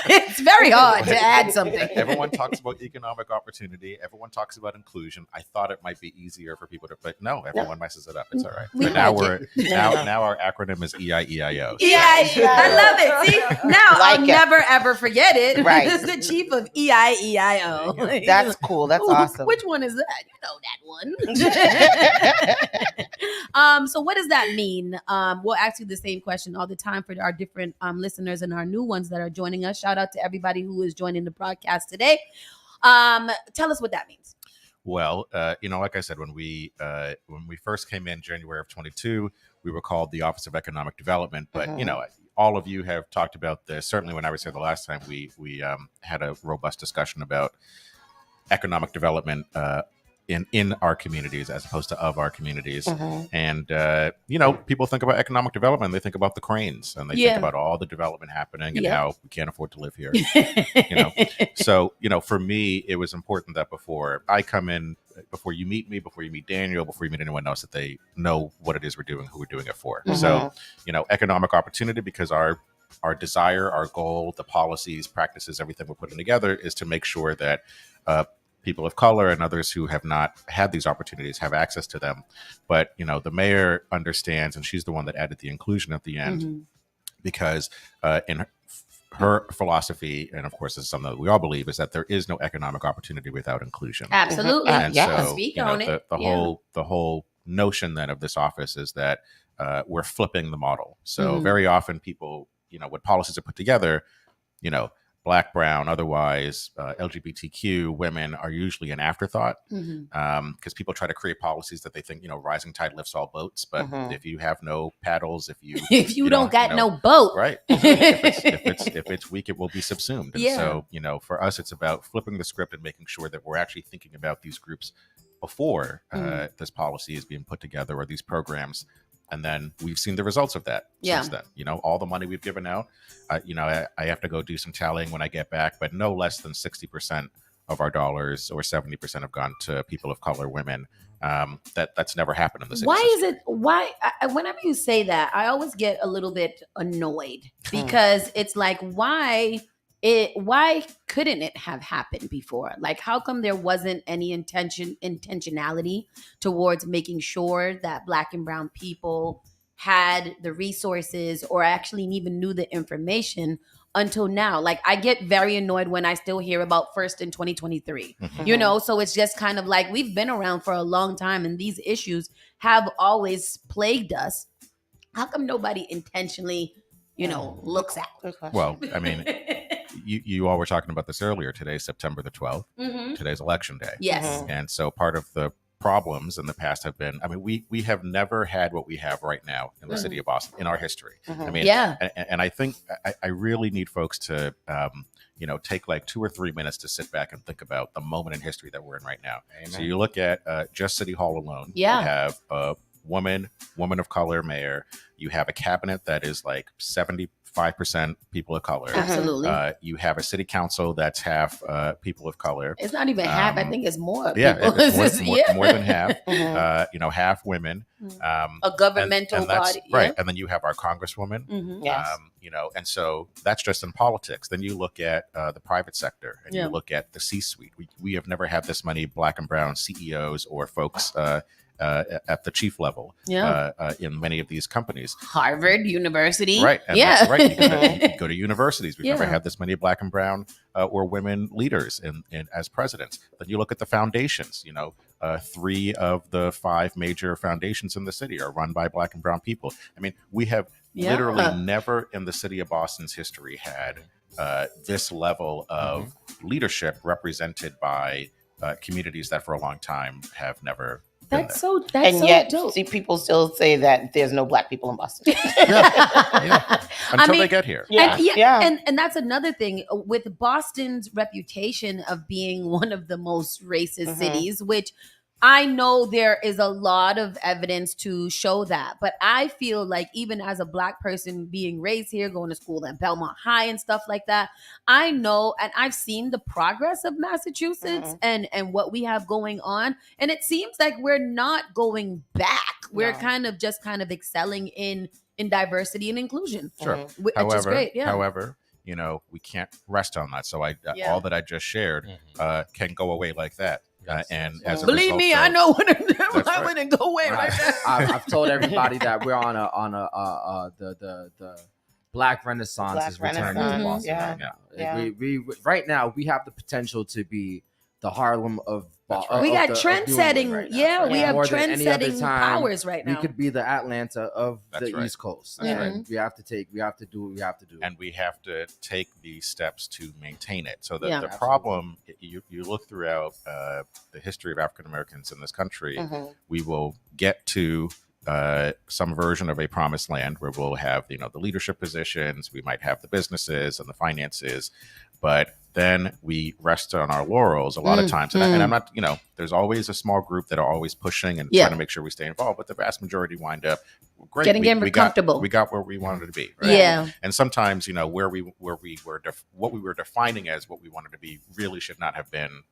It's very hard to add something. Everyone talks about economic opportunity. Everyone talks about inclusion. I thought it might be easier for people to, but no, everyone messes it up. It's all right. We But now like now our acronym is EIEIO. EIEIO. I love it. See, now I'll never ever forget it. Right. This is the Chief of EIEIO. That's cool. That's awesome. Which one is that? You know that one. So what does that mean? We'll ask you the same question all the time for our different listeners and our new ones that are joining us. Shout out to everybody who is joining the broadcast today. Tell us what that means. Well, like I said, when we first came in January of 22, we were called the Office of Economic Development. But all of you have talked about this. Certainly, when I was here the last time, we had a robust discussion about economic development in our communities as opposed to of our communities. And people think about economic development, they think about the cranes, and they think about all the development happening and how we can't afford to live here. So for me, it was important that before I come in, before you meet me, before you meet Daniel, before you meet anyone else, that they know what it is we're doing, who we're doing it for. So economic opportunity, because our desire, our goal, the policies, practices, everything we're putting together is to make sure that people of color and others who have not had these opportunities have access to them. But, the mayor understands, and she's the one that added the inclusion at the end, because in her philosophy, and of course this is something that we all believe, is that there is no economic opportunity without inclusion. Absolutely. And so, speak on it. The whole notion then of this office is that we're flipping the model. So very often people, when policies are put together, Black, brown, otherwise, LGBTQ women are usually an afterthought, because people try to create policies that they think, rising tide lifts all boats. But if you have no paddles, if you don't got no boat, right? if it's weak, it will be subsumed. And so, for us, it's about flipping the script and making sure that we're actually thinking about these groups before this policy is being put together, or these programs. And then we've seen the results of that since then. All the money we've given out, I have to go do some tallying when I get back, but no less than 60% of our dollars or 70% have gone to people of color, women. That's never happened in the city. Whenever you say that, I always get a little bit annoyed, because it's like, why couldn't it have happened before? Like, how come there wasn't any intentionality towards making sure that Black and brown people had the resources, or actually even knew the information until now? Like, I get very annoyed when I still hear about first in 2023, so it's just kind of like, we've been around for a long time and these issues have always plagued us. How come nobody intentionally, looks out? Well, I mean, you all were talking about this earlier. Today's September the 12th. Today's election day. Yes. And so part of the problems in the past have been, we have never had what we have right now in the city of Boston in our history. And I think I really need folks to, take like 2 or 3 minutes to sit back and think about the moment in history that we're in right now. So you look at just City Hall alone. You have woman of color mayor. You have a cabinet that is like 75% people of color. Absolutely. You have a city council that's half people of color. It's not even half. I think it's more. Yeah, people. it's more than half. Half women. A governmental body, right? yeah. And then you have our congresswoman. Yes. And so that's just in politics. Then you look at the private sector, and you look at the C-suite. We have never had this many Black and brown CEOs or folks at the chief level in many of these companies. Harvard University. Right. And that's right. You go to universities. We've never had this many Black and brown or women leaders in as presidents. Then you look at the foundations, 3 of the 5 major foundations in the city are run by Black and brown people. I mean, we have literally never in the city of Boston's history had this level of leadership represented by communities that for a long time have never. That's so yet, dope. See, people still say that there's no Black people in Boston. Until they get here. And that's another thing with Boston's reputation of being one of the most racist cities, which I know there is a lot of evidence to show that, but I feel like even as a Black person being raised here, going to school at Belmont High and stuff like that, I know, and I've seen the progress of Massachusetts and what we have going on. And it seems like we're not going back. We're kind of excelling in diversity and inclusion. Sure. Which is great. Yeah. However, we can't rest on that. So all that I just shared can go away like that. And as a believe result me, of, I know when That's I right. wouldn't go away right now. I've told everybody that we're on the Black Renaissance is returning to Boston right now. We right now we have the potential to be the Harlem of Boston. We got trend setting. Right now. Yeah, we have More than trend any other setting time, powers right now. We could be the Atlanta of That's the right. East Coast. That's Right? right. We have to do what we have to do. And we have to take these steps to maintain it. So the Absolutely. problem, you look throughout the history of African Americans in this country, we will get to some version of a promised land where we'll have the leadership positions, we might have the businesses and the finances, but then we rest on our laurels a lot of times. And I'm not, there's always a small group that are always pushing and trying to make sure we stay involved, but the vast majority wind up great. Getting comfortable. We got where we wanted to be. Right? Yeah. And sometimes, what we were defining as what we wanted to be really should not have been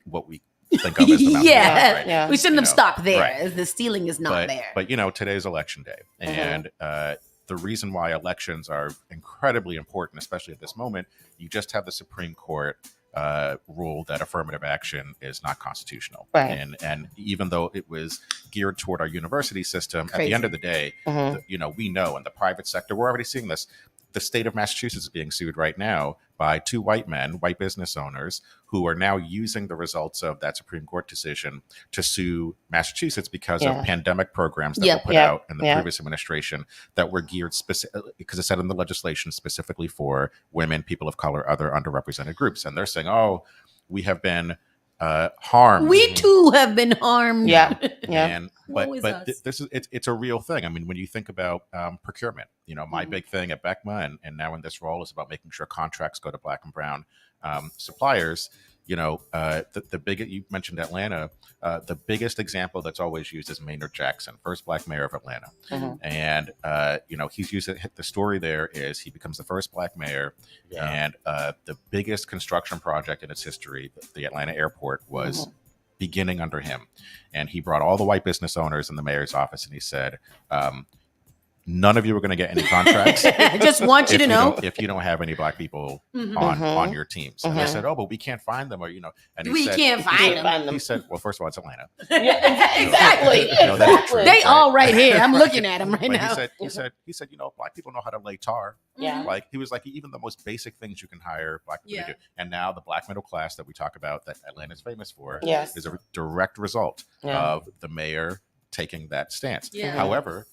what we think of as the mountain. Right? We shouldn't have stopped there. Right. The ceiling is not there. But today's election day, and the reason why elections are incredibly important, especially at this moment, you just have the Supreme Court rule that affirmative action is not constitutional. Right. And even though it was geared toward our university system, at the end of the day, we know in the private sector, we're already seeing this. The state of Massachusetts is being sued right now by 2 white men, white business owners, who are now using the results of that Supreme Court decision to sue Massachusetts because of pandemic programs that were put out in the previous administration that were geared because it said in the legislation specifically for women, people of color, other underrepresented groups. And they're saying, we have been harmed. We too have been harmed. But this is it's a real thing. I mean, when you think about procurement, my big thing at Beckma and now in this role is about making sure contracts go to Black and brown suppliers. The biggest, you mentioned Atlanta, the biggest example that's always used is Maynard Jackson, first Black mayor of Atlanta. And, he's used it. The story there is he becomes the first Black mayor, and the biggest construction project in its history, the Atlanta airport, was beginning under him. And he brought all the white business owners in the mayor's office and he said, none of you are going to get any contracts. I just want you to know if you don't have any Black people on your teams. And they said, but we can't find them, and he said, can't find them. He said, well, first of all, it's Atlanta. Exactly. That's true, they all right here. I'm looking at them right now. He said, Black people know how to lay tar. Yeah. Like he was like, even the most basic things you can hire Black people to do. And now the Black middle class that we talk about that Atlanta's famous for is a direct result of the mayor taking that stance. However,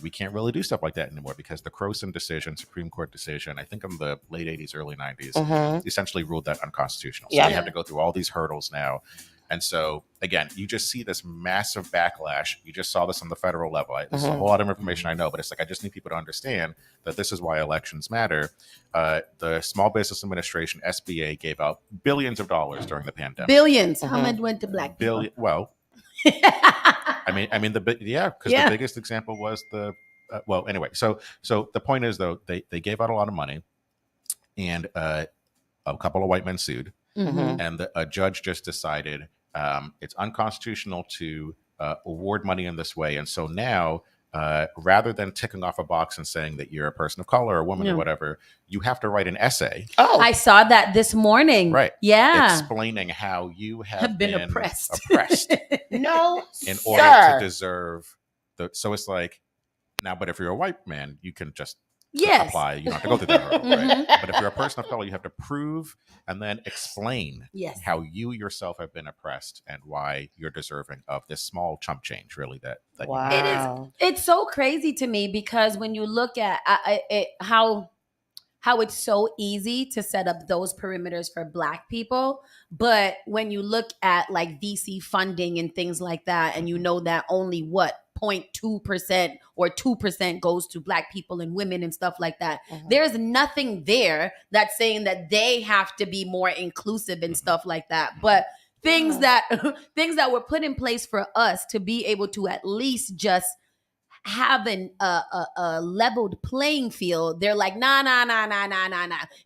we can't really do stuff like that anymore because the Croson decision, Supreme Court decision, I think in the late 80s, early 90s, essentially ruled that unconstitutional. So we have to go through all these hurdles now. And so, again, you just see this massive backlash. You just saw this on the federal level. There's a whole lot of information I know, but it's like I just need people to understand that this is why elections matter. The Small Business Administration, SBA, gave out billions of dollars during the pandemic. Billions. How much went to Black people? Well, the biggest example was the anyway. So the point is though they gave out a lot of money, and a couple of white men sued, and a judge just decided it's unconstitutional to award money in this way, and so now. Rather than ticking off a box and saying that you're a person of color or a woman or whatever, you have to write an essay. Oh, I saw that this morning. Right. Yeah. Explaining how you have been oppressed. No, in order to deserve the. So it's like, now, but if you're a white man, you can just apply. You don't have to go through that road, right? But if you're a person of color, you have to prove and then explain how you yourself have been oppressed and why you're deserving of this small chump change, really. That wow. It's so crazy to me because when you look at how it's so easy to set up those perimeters for Black people, but when you look at like VC funding and things like that, and you know that only 0.2% or 2% goes to Black people and women and stuff like that. There's nothing there that's saying that they have to be more inclusive and stuff like that. But things that were put in place for us to be able to at least just have a leveled playing field, they're like, nah.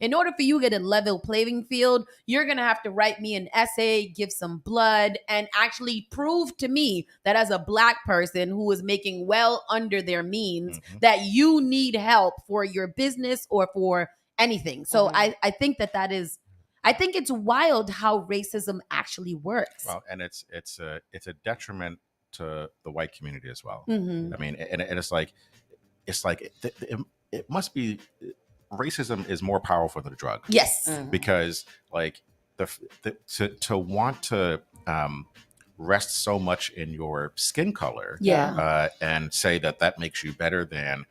In order for you to get a level playing field, you're going to have to write me an essay, give some blood, and actually prove to me that as a Black person who is making well under their means, that you need help for your business or for anything. So I think that is, I think it's wild how racism actually works. Well, and it's a detriment to the white community as well. I mean, and it's like it must be, racism is more powerful than a drug. Yes, because like to want to rest so much in your skin color, and say that makes you better than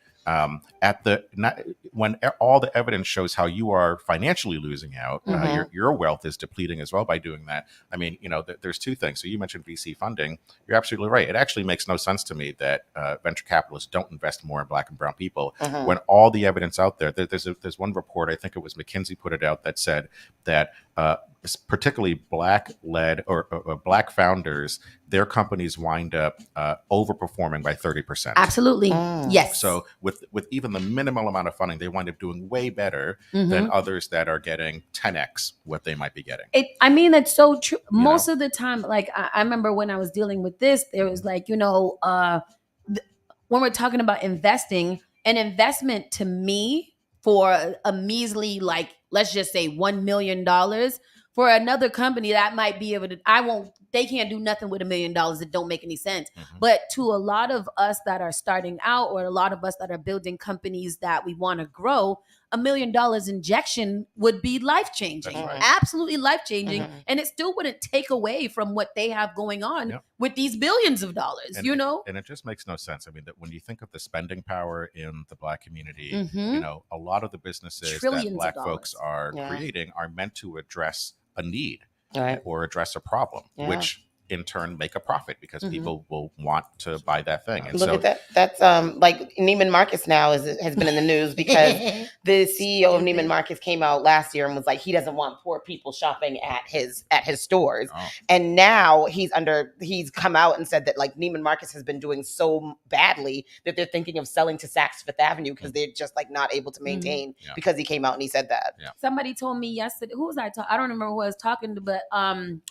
when all the evidence shows how you are financially losing out, your wealth is depleting as well by doing that. I mean, there's two things. So you mentioned VC funding. You're absolutely right. It actually makes no sense to me that venture capitalists don't invest more in Black and brown people when all the evidence out there. There's one report, I think it was McKinsey put it out, that said that particularly Black-led or Black founders, their companies wind up overperforming by 30%. Absolutely. Yes. So with even the minimal amount of funding, they wind up doing way better than others that are getting 10x what they might be getting. It's so true. Most of the time, like I remember when I was dealing with this, there was like, when we're talking about investing, an investment to me for a measly, like, let's just say $1 million, for another company that might be able to, they can't do nothing with $1 million. It don't make any sense. But to a lot of us that are starting out, or a lot of us that are building companies that we want to grow, $1 million injection would be life-changing. Right. Absolutely life-changing. And it still wouldn't take away from what they have going on with these billions of dollars, and, And it just makes no sense. I mean, that when you think of the spending power in the Black community, a lot of the businesses that Black folks are creating are meant to address a need or address a problem, which in turn make a profit because people will want to buy that thing. And look at that. That's like Neiman Marcus now has been in the news because the CEO of Neiman Marcus came out last year and was like, he doesn't want poor people shopping at his stores. And now he's come out and said that like Neiman Marcus has been doing so badly that they're thinking of selling to Saks Fifth Avenue because they're just like not able to maintain because he came out and he said that. Somebody told me yesterday, who was I talking? I don't remember who I was talking to, but from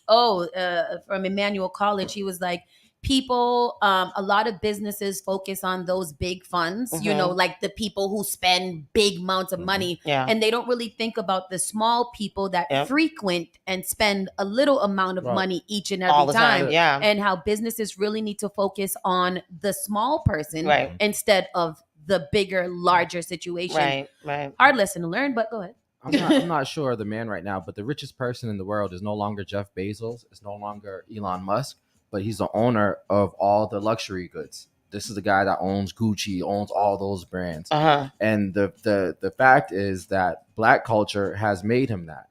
Emmanuel College, he was like, people, a lot of businesses focus on those big funds, like the people who spend big amounts of money, and they don't really think about the small people that frequent and spend a little amount of money each and every time. And how businesses really need to focus on the small person instead of the bigger, larger situation. Right. Hard lesson to learn, but go ahead. I'm not sure of the man right now, but the richest person in the world is no longer Jeff Bezos. It's no longer Elon Musk, but he's the owner of all the luxury goods. This is the guy that owns Gucci, owns all those brands. And the fact is that Black culture has made him that.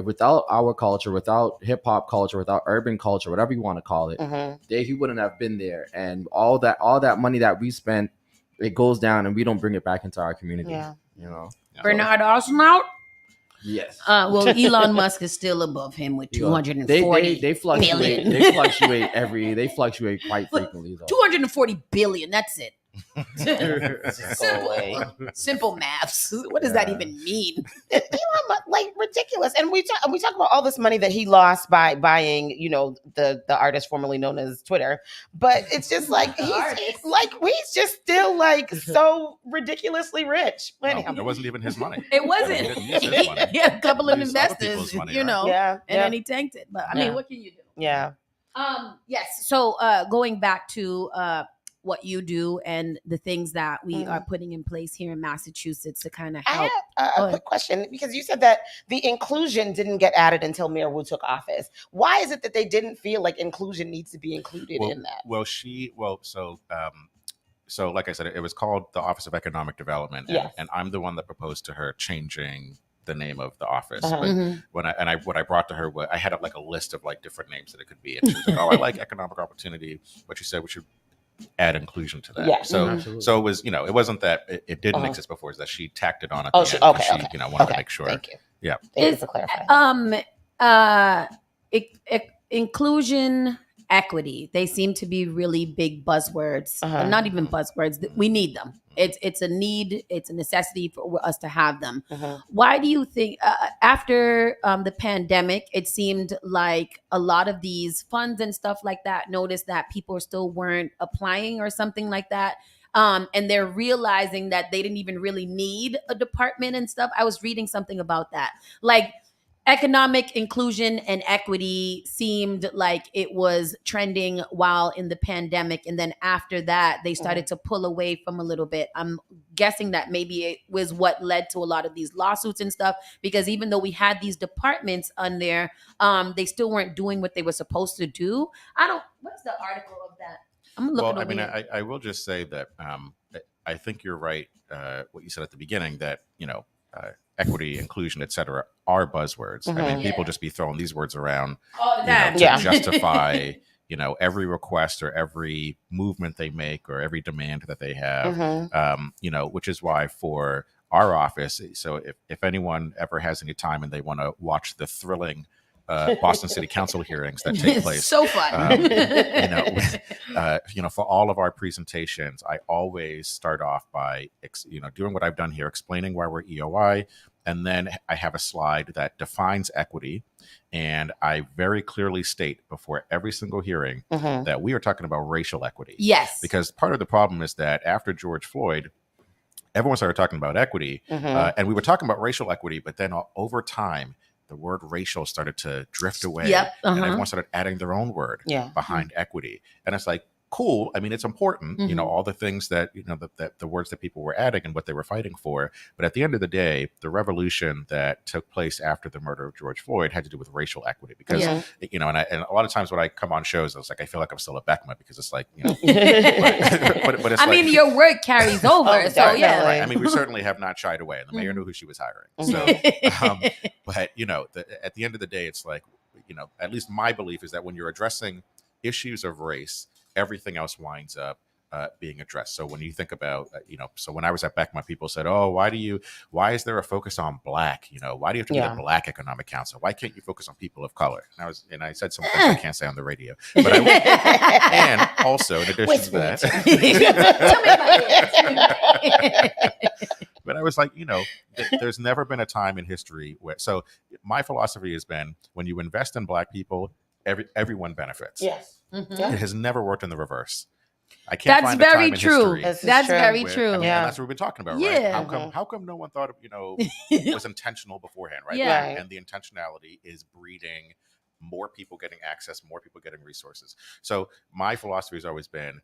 Without our culture, without hip hop culture, without urban culture, whatever you want to call it, he wouldn't have been there. And all that money that we spent, it goes down and we don't bring it back into our community. Bernard Osmout? Yes. Well, Elon Musk is still above him with 240 they fluctuate. million. They fluctuate quite frequently though. 240 billion. That's it. Simple maths. What does that even mean? Elon Musk, like ridiculous. And we talk about all this money that he lost by buying, the artist formerly known as Twitter. But it's just like he's just still like so ridiculously rich. Anyhow. It wasn't even his money. It wasn't. He didn't use his money. He had a couple of He used other investors, people's money, and right? then he tanked it. But I mean, what can you do? Yeah. Yes. So going back to what you do and the things that we are putting in place here in Massachusetts to kind of help. I have a quick question, because you said that the inclusion didn't get added until Mayor Wu took office. Why is it that they didn't feel like inclusion needs to be included in that? So like I said, it was called the Office of Economic Development, Yes. and I'm the one that proposed to her changing the name of the office. Uh-huh. But Mhm. what I brought to her, I had like a list of like different names that it could be, and she was like, "Oh, I like economic opportunity," but she said we should add inclusion to that. Yeah. So Mhm. so it was, it wasn't that it didn't Uh-huh. exist before, it's that she tacked it on at Oh, the she- end, 'cause okay, she, okay. wanted Okay, to make sure. thank you. Yeah. Thank you for clarifying. Inclusion, equity, they seem to be really big buzzwords. Uh-huh. Not even buzzwords. We need them. It's a need. It's a necessity for us to have them. Uh-huh. Why do you think after the pandemic, it seemed like a lot of these funds and stuff like that, noticed that people still weren't applying or something like that? And they're realizing that they didn't even really need a department and stuff. I was reading something about that. Like, economic inclusion and equity seemed like it was trending while in the pandemic. And then after that, they started to pull away from a little bit. I'm guessing that maybe it was what led to a lot of these lawsuits and stuff, because even though we had these departments on there, they still weren't doing what they were supposed to do. What's the article of that? I'm looking Well, I over mean, here. I will just say that I think you're right. What you said at the beginning, that equity, inclusion, et cetera, are buzzwords. I mean, Mhm. people just be throwing these words around All the time. to Yeah. justify every request or every movement they make or every demand that they have. Mhm. Which is why for our office, so if anyone ever has any time and they want to watch the thrilling Boston City Council hearings that take place. So fun. For all of our presentations, I always start off by, doing what I've done here, explaining why we're EOI. And then I have a slide that defines equity. And I very clearly state before every single hearing Mhm. that we are talking about racial equity. Yes. Because part of the problem is that after George Floyd, everyone started talking about equity, Mhm. and we were talking about racial equity, but then over time, the word racial started to drift away, Yep, and uh-huh. everyone started adding their own word Yeah. behind equity. And it's like, cool. I mean, it's important, Mhm. all the things that, that the words that people were adding and what they were fighting for. But at the end of the day, the revolution that took place after the murder of George Floyd had to do with racial equity, because, Yeah. and a lot of times when I come on shows, I feel like I'm still a Beckman, because it's like, but it's I like, mean, your word carries over. Oh, so yeah. Right. I mean, we certainly have not shied away, and the mayor knew who she was hiring. So, but at the end of the day, it's like, at least my belief is that when you're addressing issues of race, everything else winds up being addressed. So when you think about, so when I was at Beckman, people said, "Oh, why is there a focus on Black? Why do you have to get a Black Economic Council? Why can't you focus on people of color?" And I said some things I can't say on the radio. But and also in addition to that, but I was like, there's never been a time in history where. So my philosophy has been, when you invest in Black people, everyone benefits. Yes. It has never worked in the reverse. I can't That's find a time very in true. history That's true. very where- true. I mean, Yeah. and that's what we've been talking about, Yeah. right? How come no one thought it was intentional beforehand, right? Yeah. And the intentionality is breeding more people getting access, more people getting resources. So my philosophy has always been,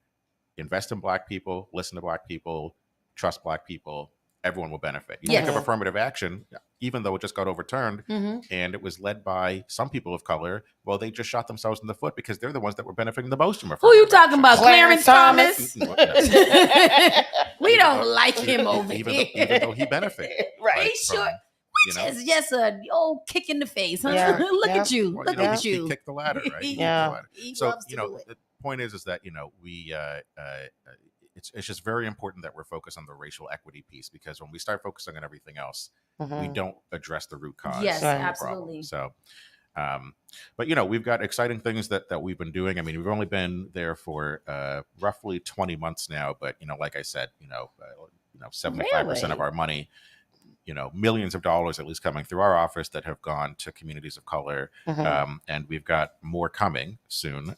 invest in Black people, listen to Black people, trust Black people. Everyone will benefit. You Yes. think of affirmative action, even though it just got overturned, Mhm. and it was led by some people of color. Well, they just shot themselves in the foot, because they're the ones that were benefiting the most from Who you affirmative talking about? Clarence Clarence Thomas? Yes. We don't like him over here. Even though he benefited. Right. He sure. From, Just a old kick in the face, huh? Yeah. Look Yeah. at you. well, Look at he you. kicked the ladder, right? He kicked Yeah. the ladder. He So, loves to do it. the point is that, we, it's just very important that we're focused on the racial equity piece, because when we start focusing on everything else, we Mhm. don't address the root cause Yes, of the absolutely. problem. So, but you know, we've got exciting things that we've been doing. I mean, we've only been there for roughly 20 months now, but you know, like I said, 75% of Really? our money, you know, millions of dollars at least coming through our office that have gone to communities of color, Mhm. and we've got more coming soon.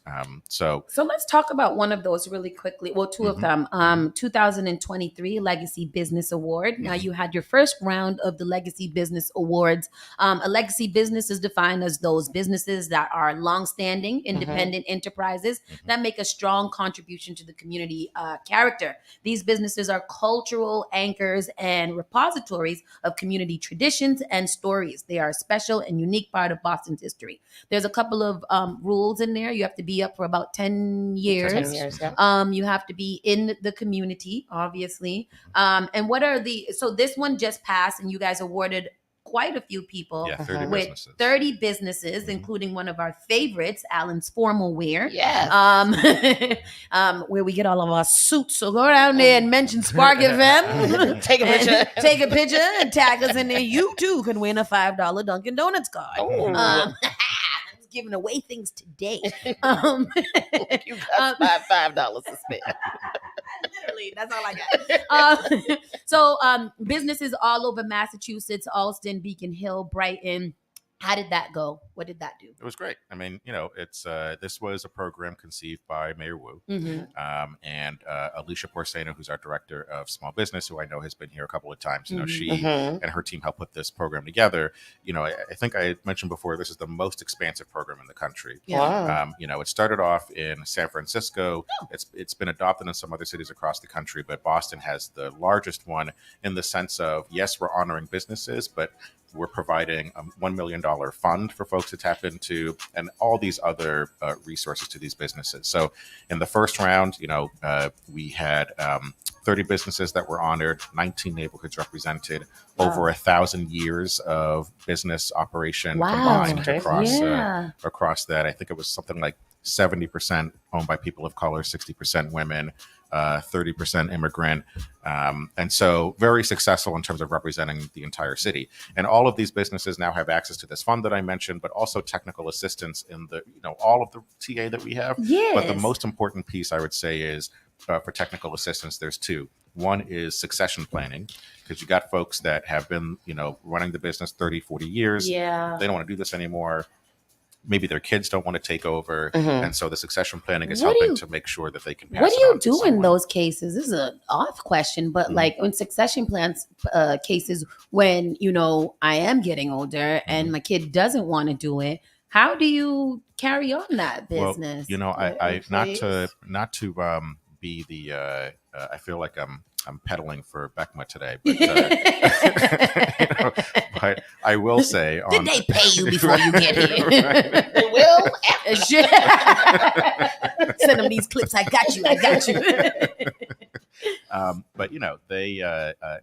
So So let's talk about one of those really quickly. Well, two of Mhm. them. 2023 Legacy Business Award. Now you had your first round of the Legacy Business Awards. A legacy business is defined as those businesses that are longstanding, independent enterprises that make a strong contribution to the community character. These businesses are cultural anchors and repositories of community traditions and stories. They are a special and unique part of Boston's history. There's a couple of rules in there. You have to be up for about 10 years. 10 years, yeah. You have to be in the community, obviously. And what are so this one just passed, and you guys awarded quite a few people 30 with businesses. 30 businesses, including one of our favorites, Allen's Formal Wear. Yes. Where we get all of our suits. So go down there and mention Spark FM. Take a picture. Take a picture and tag us in there. You too can win a $5 Dunkin' Donuts card. Oh. Giving away things today. You got $5 to spend. Literally, that's all I got. So businesses all over Massachusetts, Allston, Beacon Hill, Brighton. How did that go? What did that do? It was great. I mean, you know, it's this was a program conceived by Mayor Wu and Alicia Porceno, who's our director of small business, who I know has been here a couple of times. You know, she and her team helped put this program together. You know, I think I mentioned before, this is the most expansive program in the country. Wow. You know, it started off in San Francisco. It's been adopted in some other cities across the country, but Boston has the largest one in the sense of, yes, we're honoring businesses, but we're providing a $1 million fund for folks to tap into, and all these other resources to these businesses. So in the first round, you know, we had 30 businesses that were honored, 19 neighborhoods represented, over 1,000 years of business operation combined across that. I think it was something like 70% owned by people of color, 60% women, 30% immigrant. And so very successful in terms of representing the entire city. And all of these businesses now have access to this fund that I mentioned, but also technical assistance in the, you know, all of the TA that we have. But the most important piece I would say is for technical assistance, there's two. One is succession planning, because you got folks that have been, you know, running the business 30, 40 years. Yeah. They don't want to do this anymore. Maybe their kids don't want to take over. And so the succession planning is helping to make sure that they can pass What do it you on to do someone. in those cases? This is an off question, but like in succession plans cases, when, you know, I am getting older and my kid doesn't want to do it, how do you carry on that business? Well, you know, I not to be the I feel like I'm peddling for Beckma today, but, you know, but I will say, did they pay you before you get here? They will. Send them these clips. I got you. I got you. But you know, they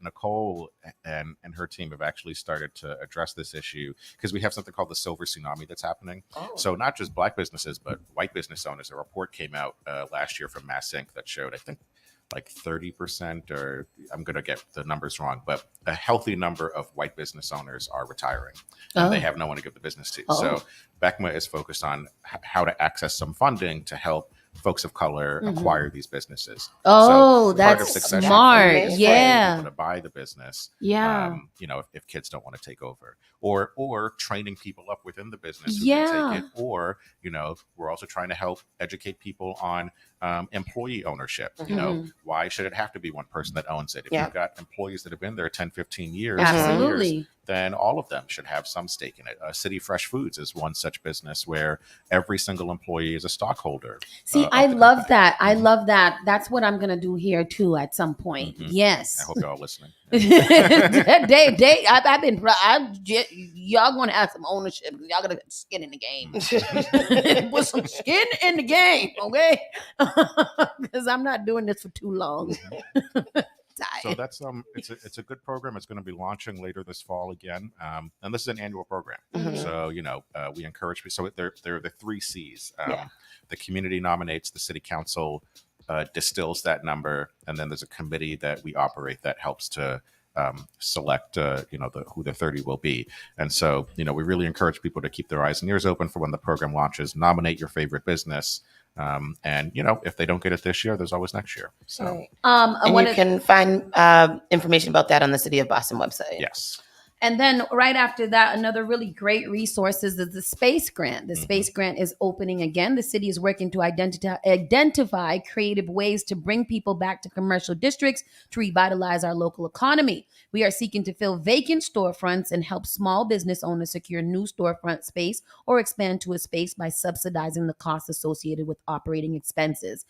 Nicole and her team have actually started to address this issue, because we have something called the silver tsunami that's happening. So not just black businesses, but white business owners. A report came out last year from Mass Inc. that showed, I think, like 30%, or I'm going to get the numbers wrong, but a healthy number of white business owners are retiring and they have no one to give the business to. So Beckma is focused on how to access some funding to help folks of color acquire these businesses. Oh, so that's smart. Yeah. People to buy the business. Yeah. You know, if kids don't want to take over, or training people up within the business who can take it, or, you know, we're also trying to help educate people on employee ownership. You know, why should it have to be one person that owns it? If you've got employees that have been there 10, 15 years, 20 years, then all of them should have some stake in it. City Fresh Foods is one such business where every single employee is a stockholder. See, I love that. I love that. That's what I'm going to do here too at some point. Yes. I hope you're all listening. Y'all going to have some ownership. Y'all going to have skin in the game. Put some skin in the game, okay? Because I'm not doing this for too long. So that's it's a good program. It's going to be launching later this fall again, and this is an annual program. So, you know, we encourage people. So there are the 3 C's. The community nominates, the city council distills that number, and then there's a committee that we operate that helps to select who the 30 will be. And so we really encourage people to keep their eyes and ears open for when the program launches. Nominate your favorite business, and if they don't get it this year, there's always next year. So right. And you can find information about that on the City of Boston website. Yes. And then right after that, another really great resource is the Space Grant. The Space Grant is opening again. The city is working to identify creative ways to bring people back to commercial districts to revitalize our local economy. We are seeking to fill vacant storefronts and help small business owners secure new storefront space or expand to a space by subsidizing the costs associated with operating expenses.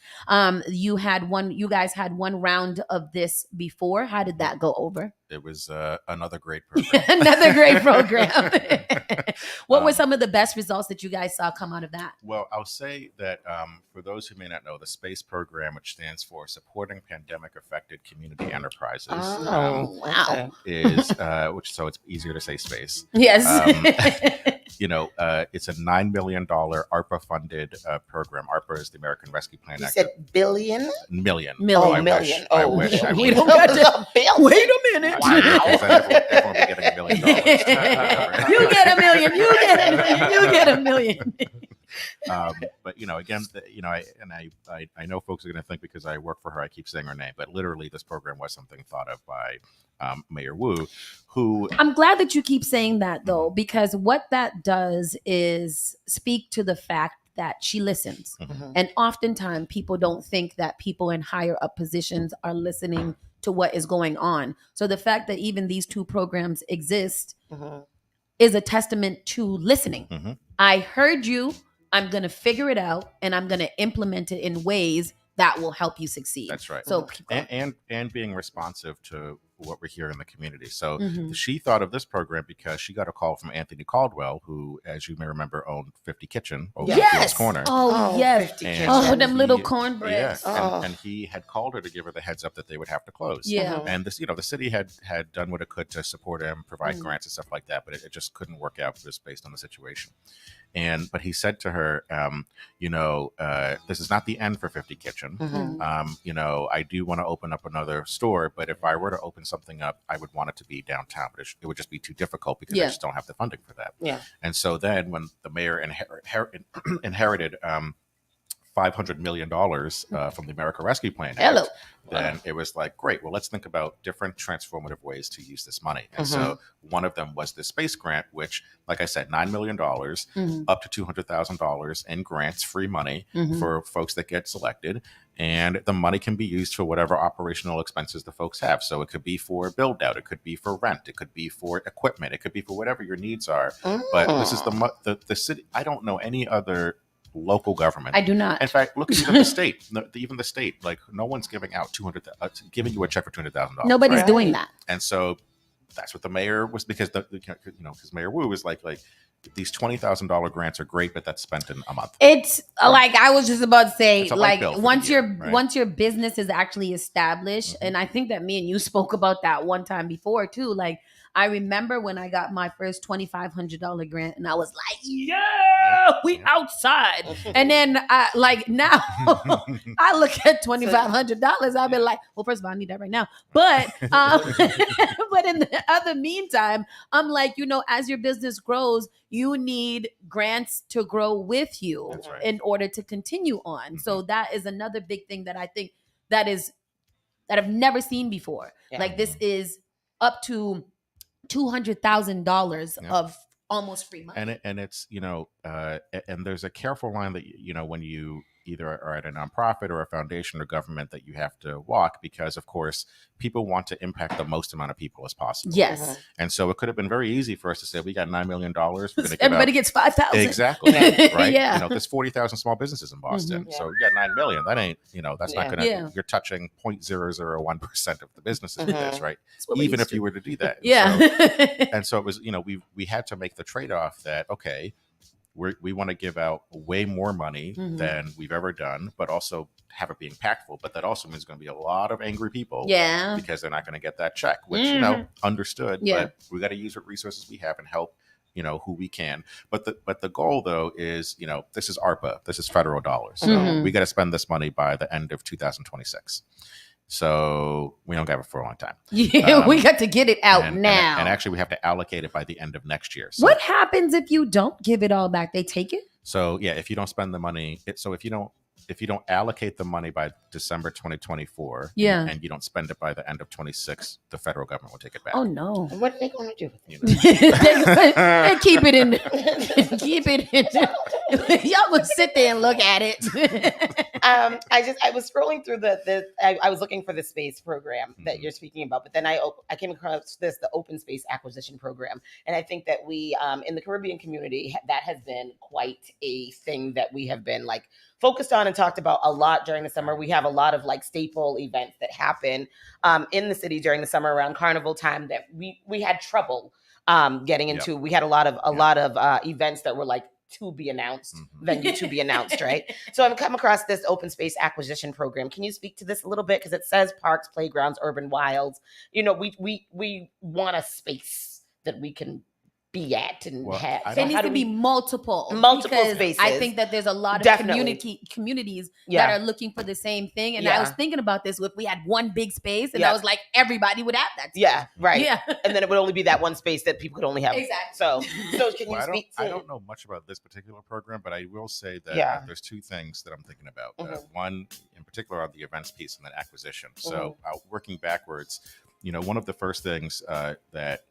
You guys had one round of this before. How did that go over? It was another great program. Another great program. What were some of the best results that you guys saw come out of that? Well, I'll say that for those who may not know, the SPACE program, which stands for Supporting Pandemic-Affected Community Enterprises, wow, is so it's easier to say SPACE. Yes. It's a $9 million ARPA-funded program. ARPA is the American Rescue Plan Act. You said billion? Million. Million. I million. wish. We don't got to. Wait a minute. Wow. Everyone will be getting $1 million. You get $1 million. You get $1 million. But again, I know folks are going to think because I work for her, I keep saying her name, but literally this program was something thought of by Mayor Wu, who I'm glad that you keep saying that though, because what that does is speak to the fact that she listens. And oftentimes people don't think that people in higher up positions are listening to what is going on. So the fact that even these two programs exist is a testament to listening. I heard you. I'm going to figure it out and I'm going to implement it in ways that will help you succeed. That's right. So and being responsive to what we hear in the community. So she thought of this program because she got a call from Anthony Caldwell, who, as you may remember, owned 50 Kitchen over in Fields Corner. Oh, yes. 50 And Kitchen. Oh, them little cornbreads. Yeah, and he had called her to give her the heads up that they would have to close. Yeah. And this, the city had done what it could to support him, provide grants and stuff like that, but it just couldn't work out just based on the situation. But he said to her, this is not the end for 50 Kitchen. I do want to open up another store, but if I were to open something up, I would want it to be downtown. But it would just be too difficult because I just don't have the funding for that. Yeah. And so then when the mayor inherited $500 million from the American Rescue Plan Act, then it was like, great, well, let's think about different transformative ways to use this money. And so one of them was the Space Grant, which, like I said, $9 million, up to $200,000 in grants, free money for folks that get selected. And the money can be used for whatever operational expenses the folks have. So it could be for build out, it could be for rent, it could be for equipment, it could be for whatever your needs are. But this is the city. I don't know any other local government. I do not. In fact, look at even the state. Even the state, like no one's giving out giving you a check for $200,000. Nobody's doing that. And so that's what the mayor was, because because Mayor Wu was like these $20,000 grants are great, but that's spent in a month. It's like I was just about to say, like once your business is actually established, and I think that me and you spoke about that one time before too. Like I remember when I got my first $2,500 grant, and I was like, "Yeah, we outside." And then now I look at $2,500. I've been like, "Well, first of all, I need that right now." But but in the other meantime, I'm like, as your business grows, you need grants to grow with you in order to continue on. So that is another big thing that I think that I've never seen before. Yeah. Like this is up to $200,000 of almost free money. And it's, and there's a careful line that, when you either are at a nonprofit or a foundation or government that you have to walk, because of course people want to impact the most amount of people as possible. Yes. And so it could have been very easy for us to say, we got $9 million. We're going to Everybody gets $5,000. Exactly. Right. Yeah. There's 40,000 small businesses in Boston. So you got $9 million. That ain't, that's not going to, you're touching 0.001% of the businesses with this, right? Even if you were to do that. Yeah. And so it was, we had to make the trade-off that, okay, we want to give out way more money than we've ever done, but also have it be impactful. But that also means there's going to be a lot of angry people, because they're not going to get that check, which understood. But we got to use what resources we have and help who we can. But the goal though is, this is ARPA, this is federal dollars, so we got to spend this money by the end of 2026. So we don't have it for a long time. Yeah, we got to get it out now. And actually, we have to allocate it by the end of next year. So, what happens if you don't give it all back? They take it? So yeah, if you don't spend the money, if you don't allocate the money by December 2024, and you don't spend it by the end of 26, the federal government will take it back. Oh no! And what are they going to do with it? They keep it in. Keep it in. Y'all would sit there and look at it. I was scrolling through I was looking for the space program that you're speaking about, but then I came across the open space acquisition program, and I think that we in the Caribbean community, that has been quite a thing that we have been like focused on and talked about a lot during the summer. We have a lot of like staple events that happen in the city during the summer around carnival time that we had trouble getting into. We had a lot of events that were like to be announced, venue to be announced, right? So I've come across this open space acquisition program. Can you speak to this a little bit? Because it says parks, playgrounds, urban wilds. We want a space that we can be at and have. There needs to be multiple spaces. I think that there's a lot of communities that are looking for the same thing. And I was thinking about this, if we had one big space, and I was like, everybody would have that space. Yeah, right. Yeah. And then it would only be that one space that people could only have. Exactly. So can you speak to... I don't know much about this particular program, but I will say that there's two things that I'm thinking about. One in particular on the events piece and then acquisition. So working backwards, one of the first things that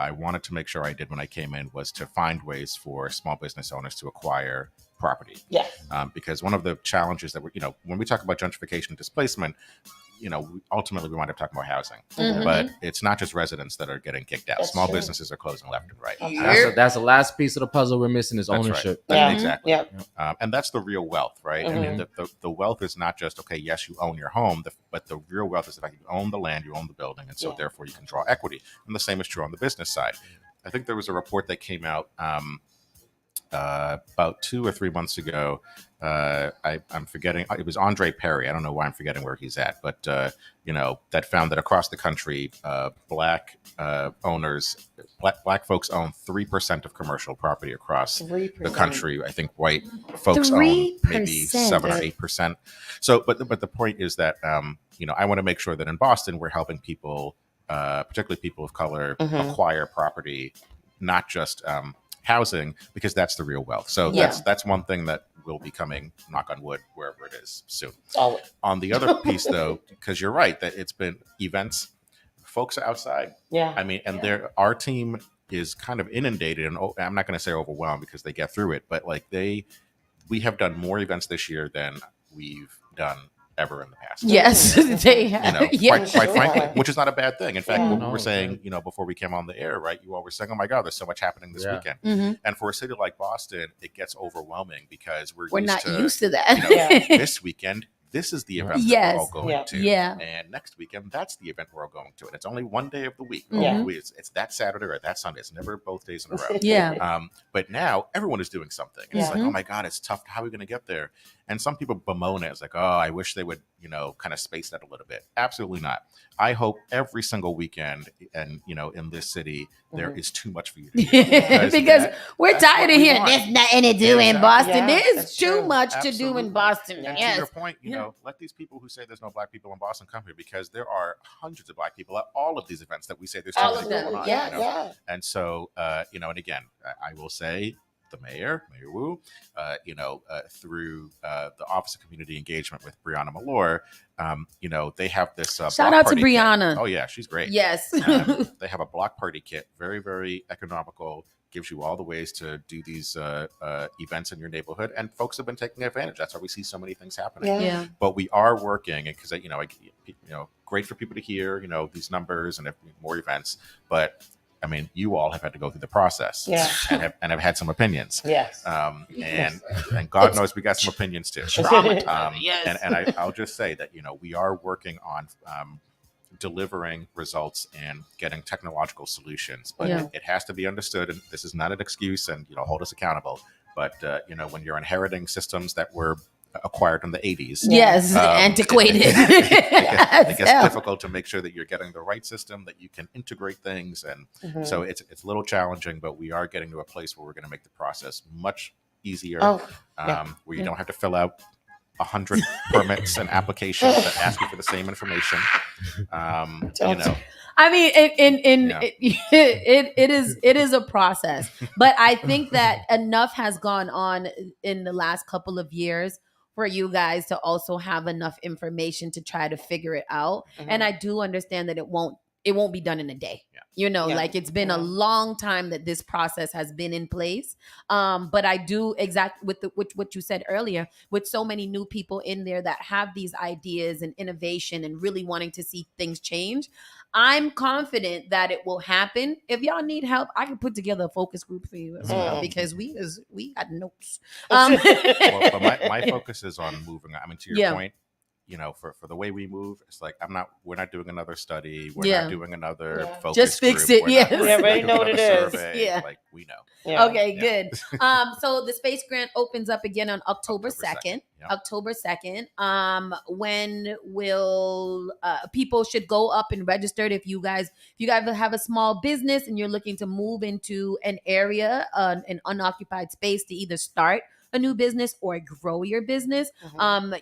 I wanted to make sure I did when I came in was to find ways for small business owners to acquire property. Yeah. Because one of the challenges that when we talk about gentrification and displacement, ultimately we wind up talking about housing, but it's not just residents that are getting kicked out. That's Small true. businesses are closing left and right. That's the last piece of the puzzle we're missing is That's ownership. Right. Yeah. Exactly. Yeah. And that's the real wealth, right? I mean, the wealth is not just, okay, yes, you own your home, but the real wealth is the fact you own the land, you own the building, and so therefore you can draw equity. And the same is true on the business side. I think there was a report that came out about 2 or 3 months ago. I'm forgetting. It was Andre Perry. I don't know why I'm forgetting where he's at, but that found that across the country, black folks own 3% of commercial property across 3%. The country. I think white folks 3%. Own maybe 7 or 8%. So, but the point is that I want to make sure that in Boston we're helping people, particularly people of color, acquire property, not just housing, because that's the real wealth. So that's one thing that will be coming, knock on wood, wherever it is soon. On the other piece though, because you're right that it's been events, folks are outside. Yeah. I mean, and our team is kind of inundated, and I'm not going to say overwhelmed because they get through it, but like we have done more events this year than we've done ever in the past. Yes, they have. Quite frankly, which is not a bad thing. In fact, what we were saying, before we came on the air, right? You all were saying, "Oh my God, there's so much happening this weekend." And for a city like Boston, it gets overwhelming because we're not used to that. This weekend, this is the event that we're all going to. Yeah. And next weekend, that's the event we're all going to. And it's only one day of the week. Yeah. It's that Saturday or that Sunday. It's never both days in a row. Yeah. But now everyone is doing something. And it's like, oh my God, it's tough. How are we going to get there? And some people bemoan it. It's like, oh, I wish they would, kind of space that a little bit. Absolutely not. I hope every single weekend and, in this city, there is too much for you to do. Because we're tired of hearing there's nothing to do in Boston. There's too much to do in Boston. And to your point, let these people who say there's no black people in Boston come here, because there are hundreds of black people at all of these events that we say there's too much going on. And so, and again, I will say, the Mayor Wu, through the Office of Community Engagement with Brianna Malore, they have this shout out to Brianna. Kit. Oh yeah, she's great. Yes. They have a block party kit, very, very economical, gives you all the ways to do these events in your neighborhood, and folks have been taking advantage. That's why we see so many things happening. Yeah. But we are working, because great for people to hear these numbers and more events, but I mean, you all have had to go through the process, and have had some opinions. Yes. And God knows we got some opinions too. Yes. And I'll just say that we are working on delivering results and getting technological solutions, but it has to be understood, and this is not an excuse, and hold us accountable. But when you're inheriting systems that were acquired in the 80s. Yes, antiquated. It gets difficult to make sure that you're getting the right system, that you can integrate things. And so it's a little challenging, but we are getting to a place where we're going to make the process much easier, where you don't have to fill out 100 permits and applications that ask you for the same information. I mean, it is a process, but I think that enough has gone on in the last couple of years for you guys to also have enough information to try to figure it out. And I do understand that it won't be done in a day. Like it's been a long time that this process has been in place. But I do with what you said earlier, with so many new people in there that have these ideas and innovation and really wanting to see things change, I'm confident that it will happen. If y'all need help, I can put together a focus group for you as well, because we got notes. But my focus is on moving. I mean, to your point, for the way we move, it's like we're not doing another study. We're not doing another focus Just fix group. it. Yes. We already know what it is. Survey. Like we know. Okay, good. So the space grant opens up again on October 2nd. October 2nd. When will people should go up and register if you guys have a small business and you're looking to move into an area, an unoccupied space to either start a new business or grow your business.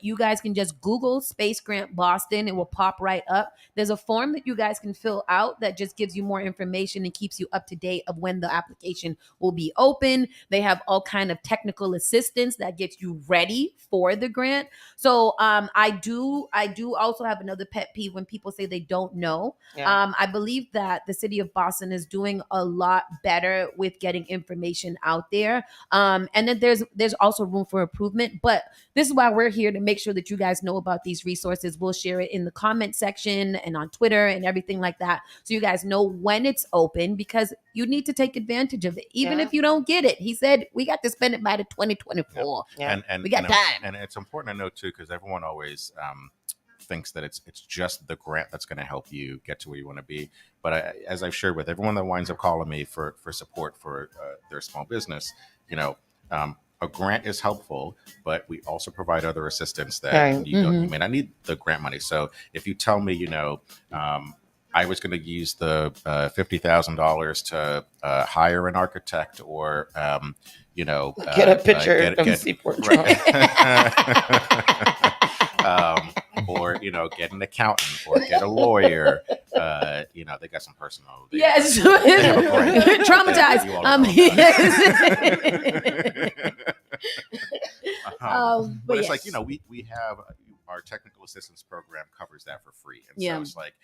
You guys can just Google Space Grant Boston. It will pop right up. There's a form that you guys can fill out that just gives you more information and keeps you up to date of when the application will be open. They have all kind of technical assistance that gets you ready for the grant. So I do also have another pet peeve when people say they don't know. I believe that the city of Boston is doing a lot better with getting information out there. And then there's also room for improvement, but this is why we're here, to make sure that you guys know about these resources. We'll share it in the comment section and on Twitter and everything like that, so you guys know when it's open, because you need to take advantage of it, even if you don't get it. He said we got to spend it by the 2024. And we got time. And it's important to note too, because everyone always thinks that it's just the grant that's going to help you get to where you want to be. But as I've shared with everyone that winds up calling me for support for their small business, a grant is helpful, but we also provide other assistance that you may not need the grant money. So if you tell me, I was going to use the $50,000 to hire an architect, or get a picture of Seaport Drive. Or get an accountant or get a lawyer. They got some personal. Yes, traumatized. But it's like we have our technical assistance program covers that for free, and so it's like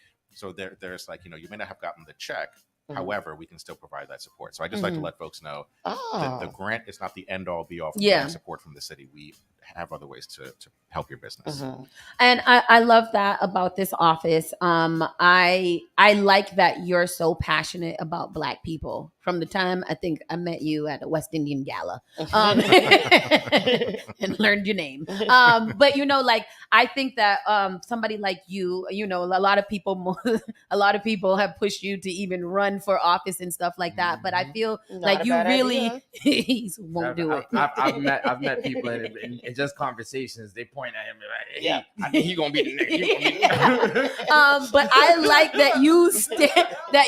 there's like you may not have gotten the check. However, we can still provide that support. So I just like to let folks know that the grant is not the end all be all for getting support from the city. We have other ways to help your business. And I love that about this office. I like that you're so passionate about Black people. From the time I think I met you at a West Indian gala and learned your name. But I think that somebody like you, a lot of people have pushed you to even run for office and stuff like that. But I feel like you really won't do it. I've met people in just conversations. They point at him like, "Hey, I think he's gonna be the next." But I like that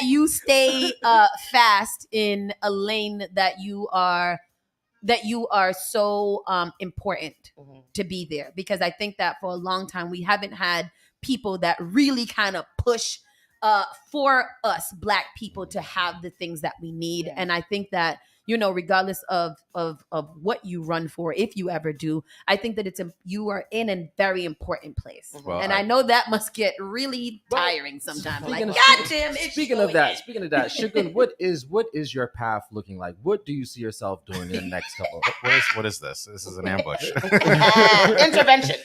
you stay fast in a lane that you are so important to be there, because I think that for a long time we haven't had people that really kind of push for us Black people to have the things that we need. And I think that regardless of what you run for, if you ever do, I think that you are in a very important place. Well, and I know that must get really tiring sometimes. Like, God damn it. Speaking of that, Sugar, what is your path looking like? What do you see yourself doing in the next couple? What is this? This is an ambush. Intervention.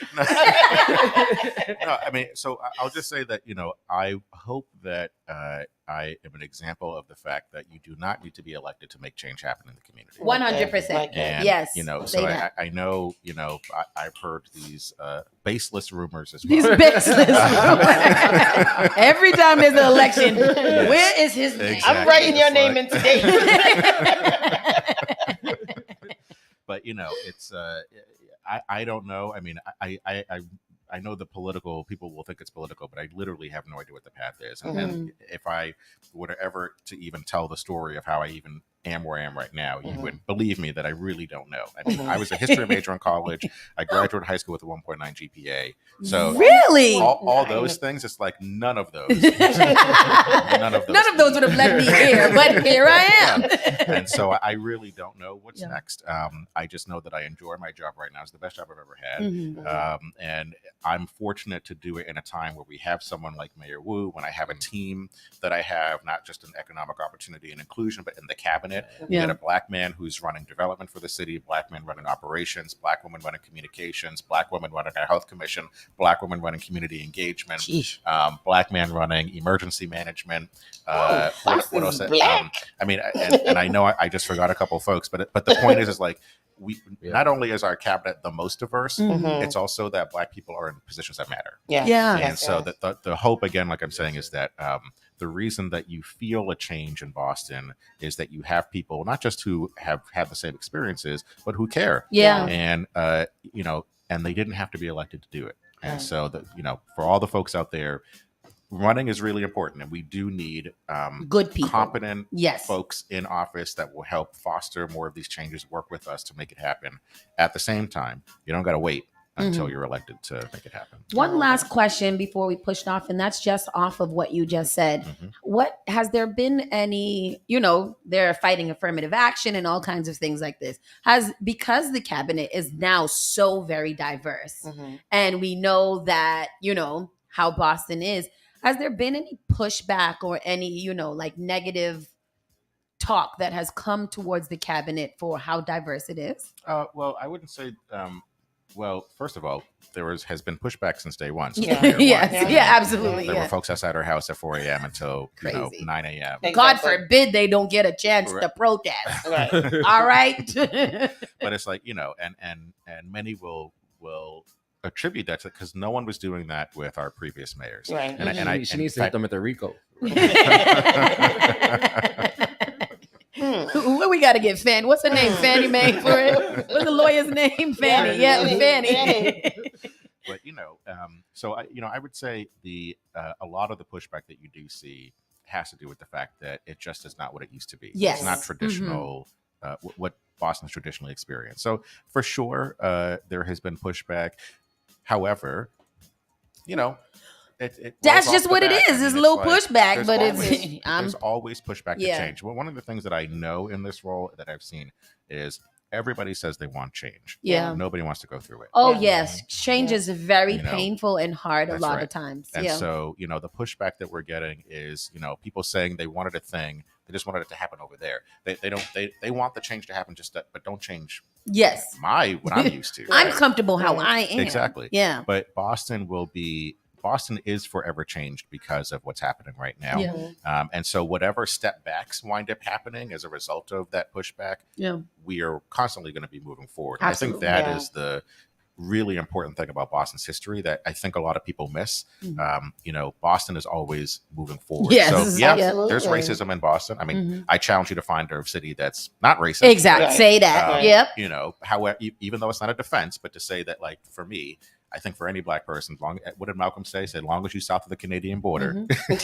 No, I mean, so I'll just say that I hope that I am an example of the fact that you do not need to be elected to make change happen in the community. 100%. And, yes. So I know, I've heard these baseless rumors as well. These baseless rumors. Every time there's an election, where is his name? Exactly. I'm writing your name in today. But, it's I don't know. I mean, I know the political people will think it's political, but I literally have no idea what the path is. And if I were ever to even tell the story of how I even am where I am right now, you would believe me that I really don't know. I mean, I was a history major in college. I graduated high school with a 1.9 GPA. So really, all those things, it's like none of those. none of those would have led me here, but here I am. And so I really don't know what's next. I just know that I enjoy my job right now. It's the best job I've ever had. And I'm fortunate to do it in a time where we have someone like Mayor Wu, when I have a team that I have, not just in economic opportunity and inclusion, but in the cabinet. We got a Black man who's running development for the city, Black man running operations, Black woman running communications, Black woman running our health commission, Black woman running community engagement, Black man running emergency management. What else? I mean, and I know I just forgot a couple of folks, but the point is like, we not only is our cabinet the most diverse, it's also that Black people are in positions that matter. And so the hope, again, like I'm saying, is that the reason that you feel a change in Boston is that you have people not just who have had the same experiences, but who care. And and they didn't have to be elected to do it. And so for all the folks out there, running is really important, and we do need good people, competent folks in office that will help foster more of these changes, work with us to make it happen. At the same time, you don't got to wait until you're elected to make it happen. One last question before we push off, and that's just off of what you just said. What has there been any, they're fighting affirmative action and all kinds of things like this, because the cabinet is now so very diverse, and we know that, how Boston is. Has there been any pushback or any, like negative talk that has come towards the cabinet for how diverse it is? Well, I wouldn't say. Well, first of all, has been pushback since day one. Absolutely. There were folks outside our house at 4 a.m. until 9 a.m. God forbid they don't get a chance to protest. All right. But it's like, and many will attribute that to, because no one was doing that with our previous mayors. And she needs to hit them with a RICO. What we got to get Fanny? What's her name? Fannie Mae for it? What's the lawyer's name? Fanny. Fanny. But so I would say a lot of the pushback that you do see has to do with the fact that it just is not what it used to be. It's not traditional. What Boston's traditionally experienced. So for sure, there has been pushback. However, that's just what it is. It's a little pushback, but there's always pushback to change. Well, one of the things that I know in this role that I've seen is everybody says they want change. Nobody wants to go through it. Oh, yes. Change is very painful and hard a lot of times. And so, the pushback that we're getting is, people saying they wanted a thing. They just wanted it to happen over there. They want the change to happen, but don't change. What I'm used to. I'm comfortable how I am. Exactly. Yeah. But Boston is forever changed because of what's happening right now. And so whatever step backs wind up happening as a result of that pushback, we are constantly going to be moving forward. Absolutely. I think that is the really important thing about Boston's history that I think a lot of people miss. Boston is always moving forward. Yes, so there's racism in Boston. I mean, I challenge you to find a city that's not racist. Exactly. Say that. However, even though it's not a defense, but to say that, like, for me, I think for any Black person, what did Malcolm say? Said, long as you're south of the Canadian border, it's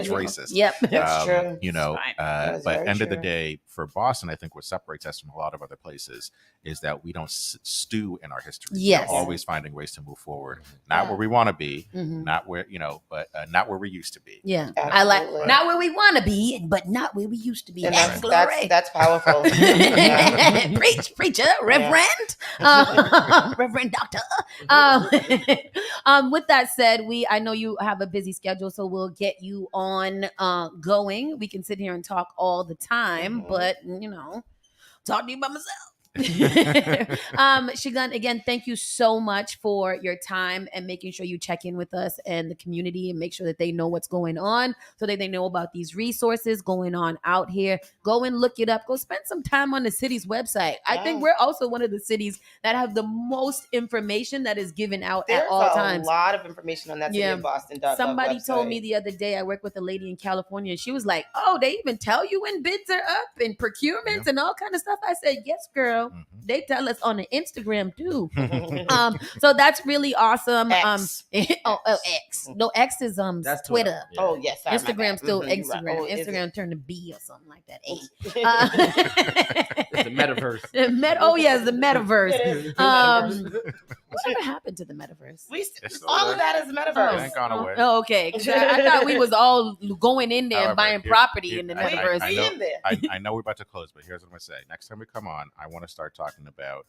racist. That's true. But end of the day, for Boston, I think what separates us from a lot of other places is that we don't stew in our history. We're always finding ways to move forward. Not where we want to be, not where, but not where we used to be. I like not where we want to be, but not where we used to be. And that's powerful. Preach, preacher, Reverend, Reverend Doctor. With that said, I know you have a busy schedule, so we'll get you on going. We can sit here and talk all the time, but talk to you by myself. Shigun, again, thank you so much for your time and making sure you check in with us and the community and make sure that they know what's going on so that they know about these resources going on out here. Go and look it up. Go spend some time on the city's website. I think we're also one of the cities that have the most information that is given out at all times. There's a lot of information on that city of Boston. Somebody told me the other day, I work with a lady in California, and she was like, oh, they even tell you when bids are up and procurements and all kind of stuff. I said, yes, girl. know, they tell us on the Instagram too. So that's really awesome. X. X. No, X is That's Twitter. Yeah. Oh yes, sorry, my Instagram bad. still Mhm, you're right. Instagram. Oh, is Instagram it? turned to B or something like that. It's the metaverse. Oh yes, the metaverse. It is. Whatever happened to the metaverse? All of that is metaverse. It ain't gone away. Oh, okay. 'Cause I thought we was all going in there However, and buying here- property here- in the I- metaverse. I know we're about to close, but here's what I'm going to say. Next time we come on, I want to start talking about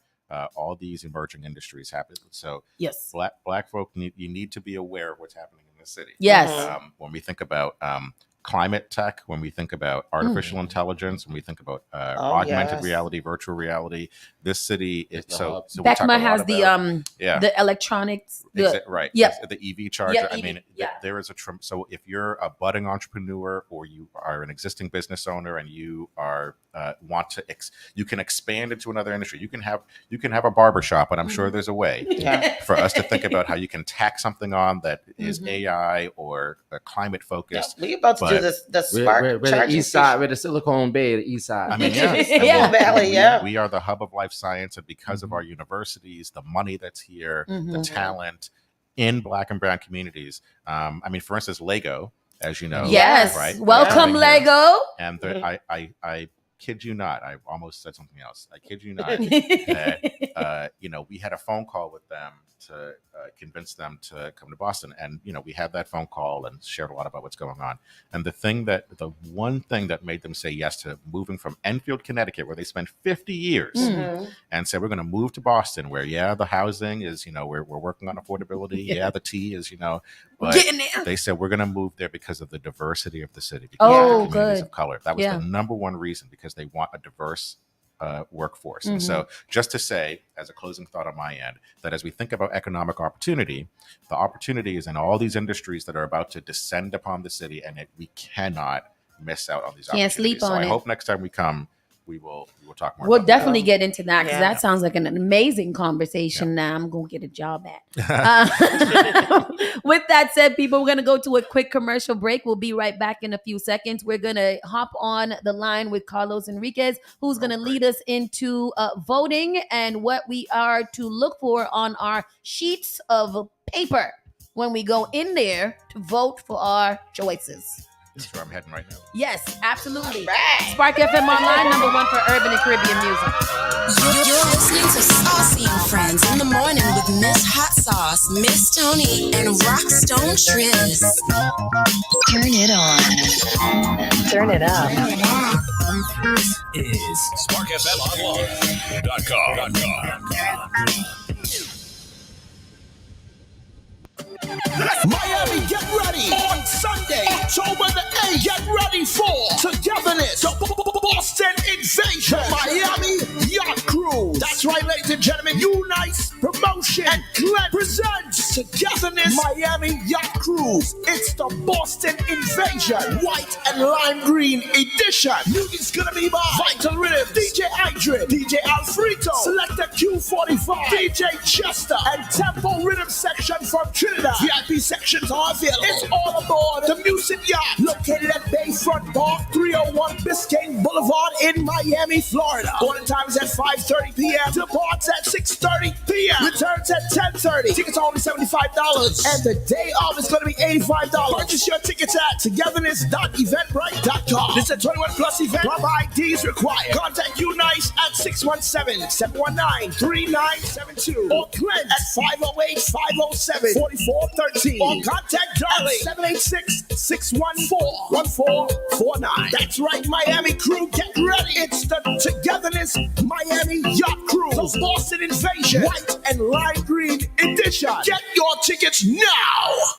all these emerging industries happening. So yes, black folk you need to be aware of what's happening in the city. Yes. When we think about climate tech, when we think about artificial intelligence, when we think about augmented reality, virtual reality, this city is so we talk a Beckma lot has about, the electronics. Right. Yep. The EV charger. Yeah, I mean, there is so if you're a budding entrepreneur or you are an existing business owner and you are want to you can expand into another industry. You can have a barber shop, and I'm sure there's a way for us to think about how you can tack something on that is AI or climate focused. We about to do the spark we're the charging east side, we're the Silicon Bay, the east side. I mean, yes. Valley, We are the hub of life science, and because of our universities, the money that's here, the talent in Black and Brown communities. I mean, for instance, Lego, as you know, yes, right? Welcome, Lego. And I kid you not, I almost said something else. I kid you not that we had a phone call with them to convince them to come to Boston, and we had that phone call and shared a lot about what's going on. And the one thing that made them say yes to moving from Enfield, Connecticut, where they spent 50 years, and said we're going to move to Boston, where the housing is we're working on affordability, the tea is but they said we're going to move there because of the diversity of the city, because of the communities of color. That was the number one reason, because they want a diverse workforce. And so just to say, as a closing thought on my end, that as we think about economic opportunity, the opportunity is in all these industries that are about to descend upon the city, and we cannot miss out on these opportunities. Sleep on so I it. hope next time we come, we will talk more. We'll about definitely that. get into that, because that sounds like an amazing conversation. Now I'm gonna get a job at. With that said, people, we're gonna go to a quick commercial break. We'll be right back in a few seconds. We're gonna hop on the line with Carlos Enriquez, who's gonna lead us into voting and what we are to look for on our sheets of paper when we go in there to vote for our choices. That's where I'm heading right now. Yes, absolutely. Spark FM Online, #1 for urban and Caribbean music. You're listening to Saucy and Friends in the morning with Miss Hot Sauce, Miss Tony, and Rockstone Triz. Turn it on. Turn it up. This is SparkFMOnline.com. Miami, get ready on Sunday, October the 8th. Get ready for Togetherness, the Boston Invasion, Miami Yacht Cruise. That's right, ladies and gentlemen. Unice Promotion and Glenn presents Togetherness Miami Yacht Cruise. It's the Boston Invasion, white and lime green edition. Music's gonna be by Vital Rhythm, DJ Idrin, DJ Alfredo, Selector Q45, DJ Chester, and Tempo Rhythm section from Trinidad. VIP sections are available. It's all aboard the Music Yacht, located at Bayfront Park, 301 Biscayne Boulevard in Miami, Florida. Boarding time is at 5:30 p.m. Departs at 6:30 p.m. Returns at 10:30. Tickets are only $75. And the day of is going to be $85. Purchase your tickets at togetherness.eventbrite.com. This is a 21+ event. Club IDs required. Contact Unice at 617-719-3972 or Glenn at 508-507-4413 or contact Darling 786-614-1449. That's right, Miami crew, get ready. It's the Togetherness Miami Yacht Cruise, the Boston Invasion, white and lime green edition. Get your tickets now.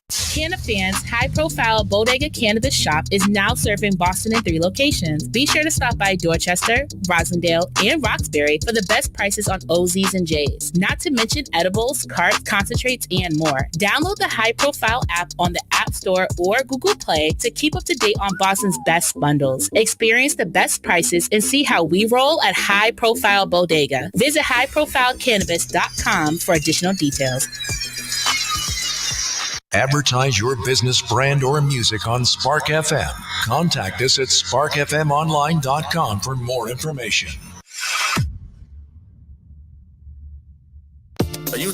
Cannafan's high-profile Bodega Cannabis shop is now serving Boston in 3 locations. Be sure to stop by Dorchester, Rosendale, and Roxbury for the best prices on OZs and J's. Not to mention edibles, carts, concentrates, and more. Download the high-profile app on the App Store or Google Play to keep up to date on Boston's best bundles. Experience the best prices and see how we roll at High Profile Bodega. Visit highprofilecannabis.com for additional details. Advertise your business, brand, or music on Spark FM. Contact us at sparkfmonline.com for more information.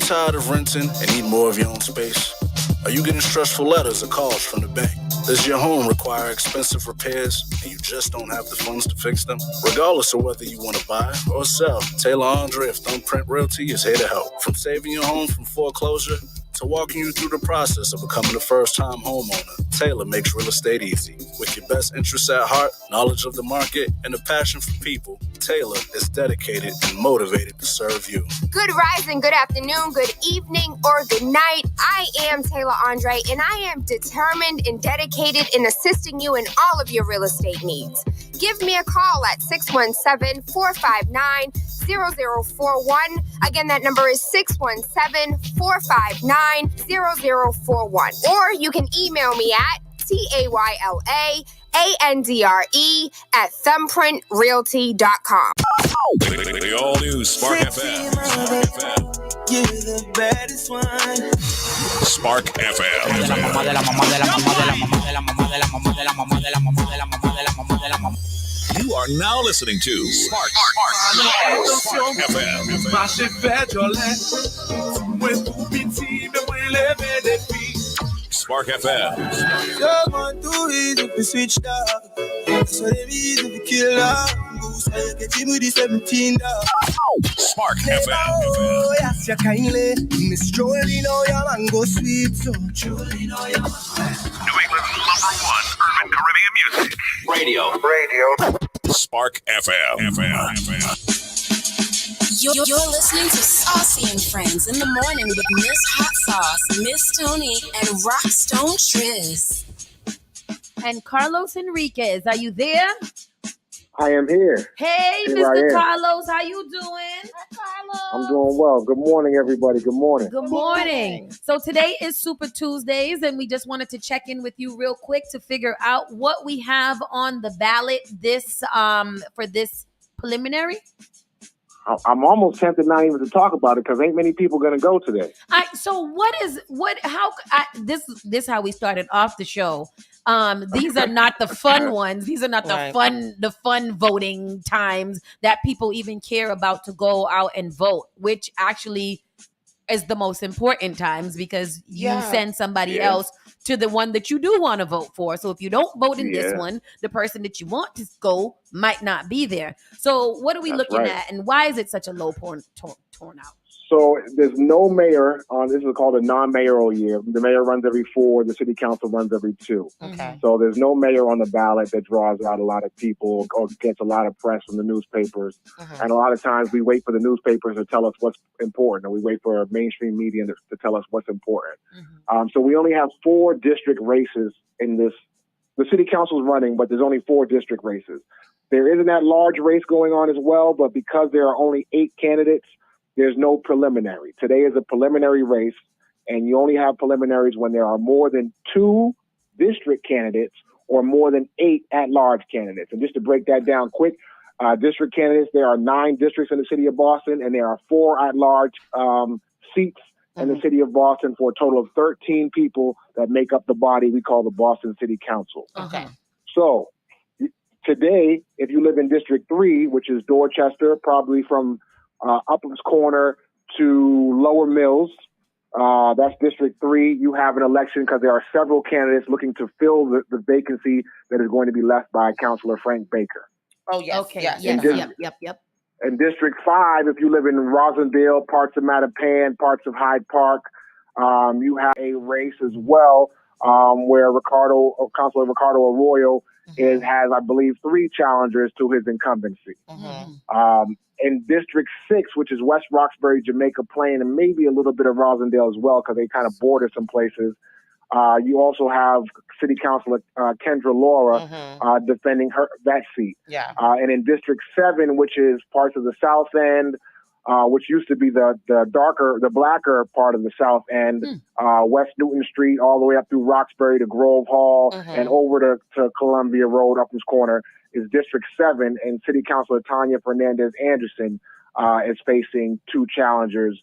tired of renting and need more of your own space? Are you getting stressful letters or calls from the bank? Does your home require expensive repairs and you just don't have the funds to fix them? Regardless of whether you want to buy or sell, Taylor Andre of Thumbprint Realty is here to help. From saving your home from foreclosure to walking you through the process of becoming a first-time homeowner, Taylor makes real estate easy. With your best interests at heart, knowledge of the market, and a passion for people, Taylor is dedicated and motivated to serve you. Good rising, good afternoon, good evening, or good night. I am Taylor Andre, and I am determined and dedicated in assisting you in all of your real estate needs. Give me a call at 617-459-0041. Again, that number is 617-459-0041. Or you can email me at TAYLAANDRE@thumbprintrealty.com. The all-new Spark FM. You're the baddest one. Spark FM. You are now listening to Spark FM. Spark FM. Spark FM. Oh, yes, you kindly. Miss Jolie, know your mango sweet. So Jolie, know your New England's #1 urban Caribbean music. Radio. Spark FM. You're listening to Saucy and Friends in the morning with Miss Hot Sauce, Miss Tony, and Rockstone Triz. And Carlos Enriquez, are you there? I am here. Hey, Here Mr. I am. Carlos, how you doing? I'm doing well. Good morning, everybody. Good morning. Good morning. So today is Super Tuesdays, and we just wanted to check in with you real quick to figure out what we have on the ballot this for this preliminary. I'm almost tempted not even to talk about it because ain't many people going to go today. This how we started off the show. These are not the fun ones. These are not the fun voting times that people even care about to go out and vote, which actually is the most important times because you send somebody else to the one that you do want to vote for. So if you don't vote in this one, the person that you want to go might not be there. So what are we looking at, and why is it such a low turnout? So there's no mayor on, this is called a non-mayoral year. The mayor runs every 4, the city council runs every 2. Okay. So there's no mayor on the ballot that draws out a lot of people or gets a lot of press from the newspapers. And a lot of times we wait for the newspapers to tell us what's important, and we wait for mainstream media to tell us what's important. So we only have 4 district races in this. The city council is running, but there's only 4 district races. There isn't that large race going on as well, but because there are only 8 candidates, there's no preliminary. Today is a preliminary race, and you only have preliminaries when there are more than 2 district candidates or more than 8 at-large candidates. And just to break that down quick, district candidates, there are 9 districts in the city of Boston, and there are 4 at-large seats in the city of Boston for a total of 13 people that make up the body we call the Boston City Council. Okay. So today, if you live in District 3, which is Dorchester, probably from Uplands Corner to Lower Mills, that's District 3. You have an election because there are several candidates looking to fill the vacancy that is going to be left by Councilor Frank Baker. Oh, yes. Okay. Yes. Yep. In District 5, if you live in Rosendale, parts of Mattapan, parts of Hyde Park, you have a race as well where Councilor Ricardo Arroyo has, I believe, 3 challengers to his incumbency. In District 6, which is West Roxbury, Jamaica Plain, and maybe a little bit of Rosendale as well, because they kind of border some places. You also have City Councilor Kendra Laura defending that seat. Yeah. And in District 7, which is parts of the South End, which used to be the blacker part of the South End, West Newton Street, all the way up through Roxbury to Grove Hall and over to Columbia Road, Uplands Corner, is District 7, and City Councilor Tanya Fernandez Anderson is facing 2 challengers,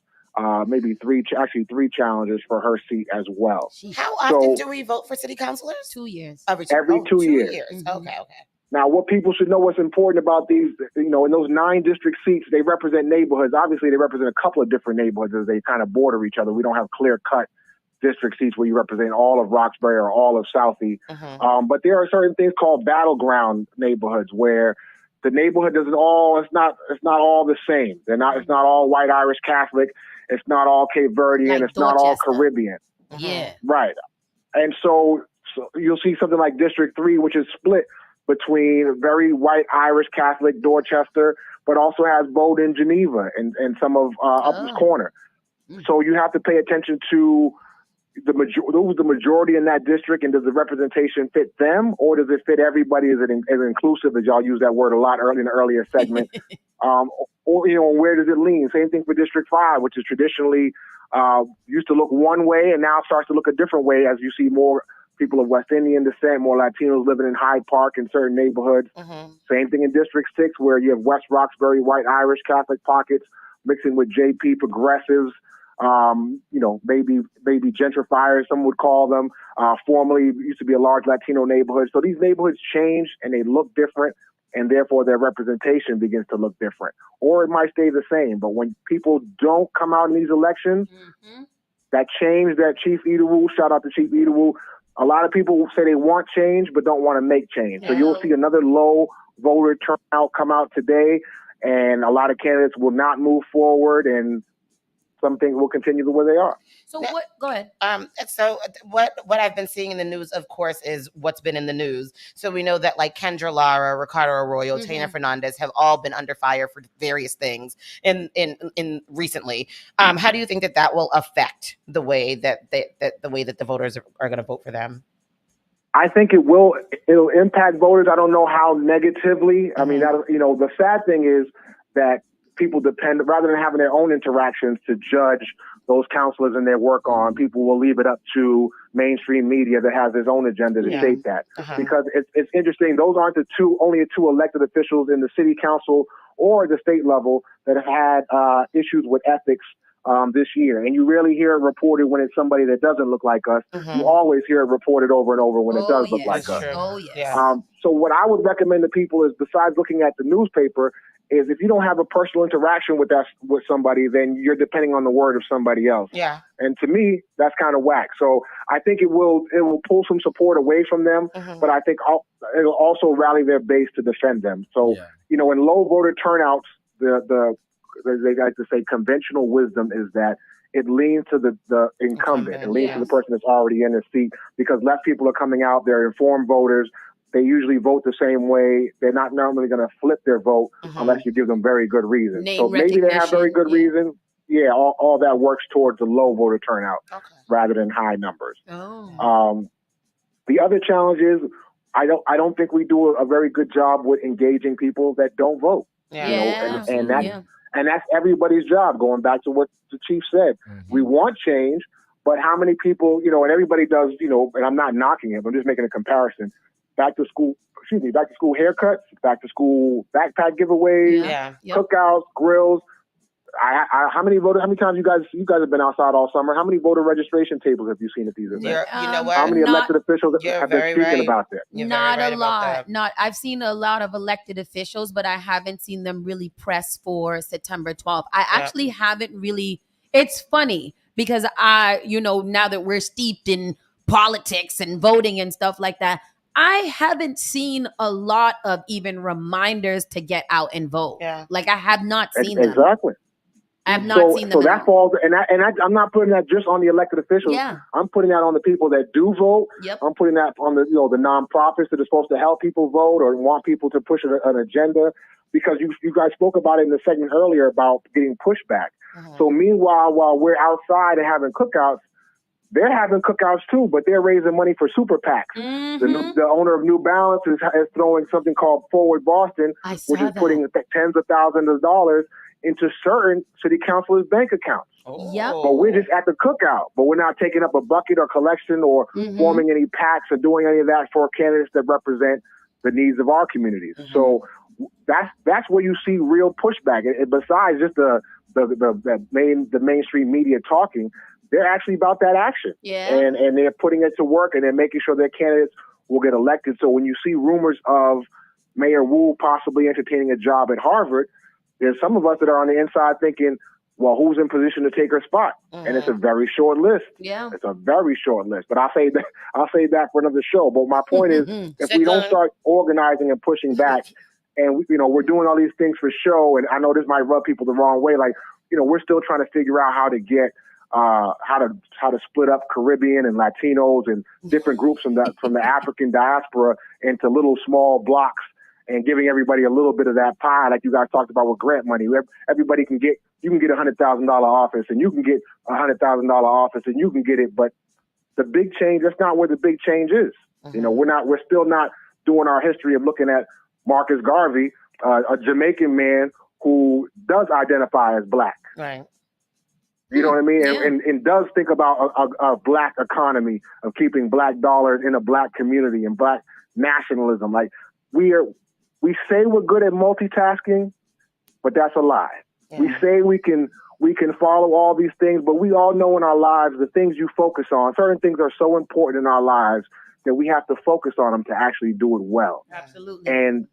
maybe 3 challengers for her seat as well. How often do we vote for city councilors? 2 years. Every 2 years. Okay. Now, what people should know what's important about these, in those 9 district seats, they represent neighborhoods. Obviously, they represent a couple of different neighborhoods as they kind of border each other. We don't have clear-cut district seats where you represent all of Roxbury or all of Saucy. But there are certain things called battleground neighborhoods where the neighborhood it's not all the same. It's not all white Irish Catholic. It's not all Cape Verdean. Like it's not all Caribbean. Yeah. Right. And so you'll see something like District 3, which is split between very white Irish Catholic Dorchester, but also has Bowdoin, Geneva, and some of Upper's Corner. So you have to pay attention to who's the majority in that district, and does the representation fit them, or does it fit everybody? Is it as inclusive, as y'all use that word a lot in the earlier segment? Or where does it lean? Same thing for District 5, which is traditionally used to look one way and now starts to look a different way as you see more people of West Indian descent, more Latinos living in Hyde Park in certain neighborhoods. Same thing in District 6, where you have West Roxbury white Irish Catholic pockets mixing with JP progressives, maybe gentrifiers, some would call them. Formerly used to be a large Latino neighborhood. So these neighborhoods change and they look different, and therefore their representation begins to look different. Or it might stay the same. But when people don't come out in these elections, that change that Chief Edawu, shout out to Chief Edawu, a lot of people say they want change but don't want to make change. So you'll see another low voter turnout come out today, and a lot of candidates will not move forward, and some things will continue the way they are. So what? Go ahead. So what I've been seeing in the news, of course, is what's been in the news. So we know that like Kendra Lara, Ricardo Arroyo, Tana Fernandez have all been under fire for various things in recently. How do you think that will affect the way that the voters are going to vote for them? I think it'll impact voters. I don't know how negatively. I mean, the sad thing is that people depend, rather than having their own interactions to judge those counselors and their work on, people will leave it up to mainstream media that has its own agenda to shape that. Because it's interesting, those aren't only the 2 elected officials in the city council or the state level that have had issues with ethics this year. And you rarely hear it reported when it's somebody that doesn't look like us. You always hear it reported over and over when it does look like us. So what I would recommend to people is, besides looking at the newspaper, is if you don't have a personal interaction with somebody, then you're depending on the word of somebody else. Yeah. And to me, that's kind of whack. So I think it will pull some support away from them, but I think it'll also rally their base to defend them. So, in low voter turnouts, they like to say conventional wisdom is that it leans to the incumbent. It leans to the person that's already in the seat, because less people are coming out. They're informed voters. They usually vote the same way. They're not normally going to flip their vote unless you give them very good reasons. So maybe they have very good reason. Yeah, all that works towards a low voter turnout rather than high numbers. The other challenge is I don't think we do a very good job with engaging people that don't vote. And that's everybody's job. Going back to what the chief said, we want change, but how many people, and everybody does, and I'm not knocking it, I'm just making a comparison. Back to school haircuts, back to school backpack giveaways, cookouts, grills. How many times you guys have been outside all summer? How many voter registration tables have you seen at these events? You know what? How many elected officials have been speaking about that? Not a lot. I've seen a lot of elected officials, but I haven't seen them really press for September 12th. I actually haven't really. It's funny because now that we're steeped in politics and voting and stuff like that, I haven't seen a lot of even reminders to get out and vote. Like I have not seen them. Exactly. I have not seen them. So that falls, and I'm not putting that just on the elected officials. I'm putting that on the people that do vote. I'm putting that on the the nonprofits that are supposed to help people vote or want people to push an agenda. Because you guys spoke about it in the segment earlier about getting pushback. So meanwhile, while we're outside and having cookouts, they're having cookouts too, but they're raising money for super PACs. The owner of New Balance is throwing something called Forward Boston, which is putting tens of thousands of dollars into certain city councilors' bank accounts. But we're just at the cookout, but we're not taking up a bucket or collection or forming any PACs or doing any of that for candidates that represent the needs of our communities. So that's where you see real pushback. Besides just the mainstream media talking, they're actually about that action. And they're putting it to work, and they're making sure their candidates will get elected. So when you see rumors of Mayor Wu possibly entertaining a job at Harvard, there's some of us that are on the inside thinking, well, who's in position to take her spot? And it's a very short list. Yeah. It's a very short list. But I'll say that for another show. But my point is, if we don't start organizing and pushing back, and we're doing all these things for show, and I know this might rub people the wrong way. Like, we're still trying to figure out how to get how to split up Caribbean and Latinos and different groups from the African diaspora into little small blocks, and giving everybody a little bit of that pie, like you guys talked about with grant money. Everybody can get. You can get $100,000 office, and you can get $100,000 office, and you can get it. But the big change, that's not where the big change is. We're still not doing our history of looking at Marcus Garvey, a Jamaican man who does identify as black. Right. You know what I mean? Yeah. And does think about a black economy, of keeping black dollars in a black community and black nationalism. Like, we say we're good at multitasking, but that's a lie. Yeah. We say we can follow all these things, but we all know in our lives the things you focus on. Certain things are so important in our lives that we have to focus on them to actually do it well. Absolutely. And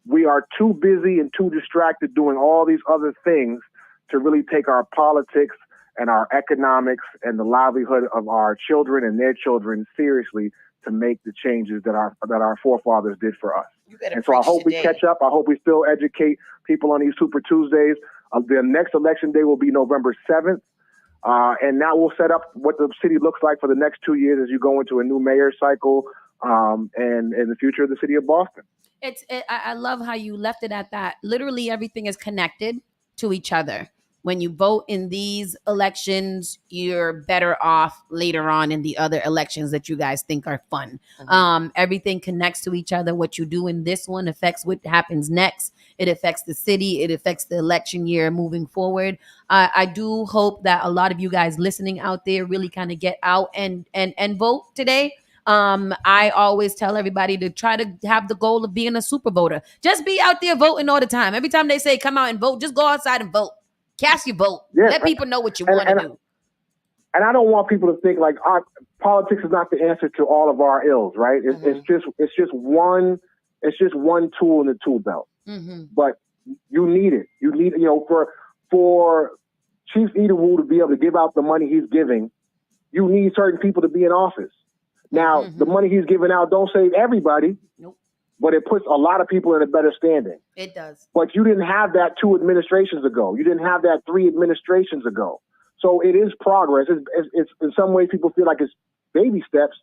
we are too busy and too distracted doing all these other things to really take our politics and our economics and the livelihood of our children and their children seriously to make the changes that our forefathers did for us. And so I hope we catch up. I hope we still educate people on these Super Tuesdays. The next election day will be November 7th. And that will set up what the city looks like for the next 2 years as you go into a new mayor cycle and the future of the city of Boston. I love how you left it at that. Literally everything is connected to each other. When you vote in these elections, you're better off later on in the other elections that you guys think are fun. Everything connects to each other. What you do in this one affects what happens next. It affects the city. It affects the election year moving forward. I do hope that a lot of you guys listening out there really kind of get out and vote today. I always tell everybody to try to have the goal of being a super voter. Just be out there voting all the time. Every time they say come out and vote, just go outside and vote. Cast your vote. Yeah, let people know what you want to do. And I don't want people to think like politics is not the answer to all of our ills, right? It's just one tool in the tool belt. But you need it. You need for Chief Edenwood to be able to give out the money he's giving. You need certain people to be in office. Now, the money he's giving out don't save everybody. Nope. But it puts a lot of people in a better standing. It does. But you didn't have that 2 administrations ago. You didn't have that 3 administrations ago. So it is progress. It's in some ways people feel like it's baby steps.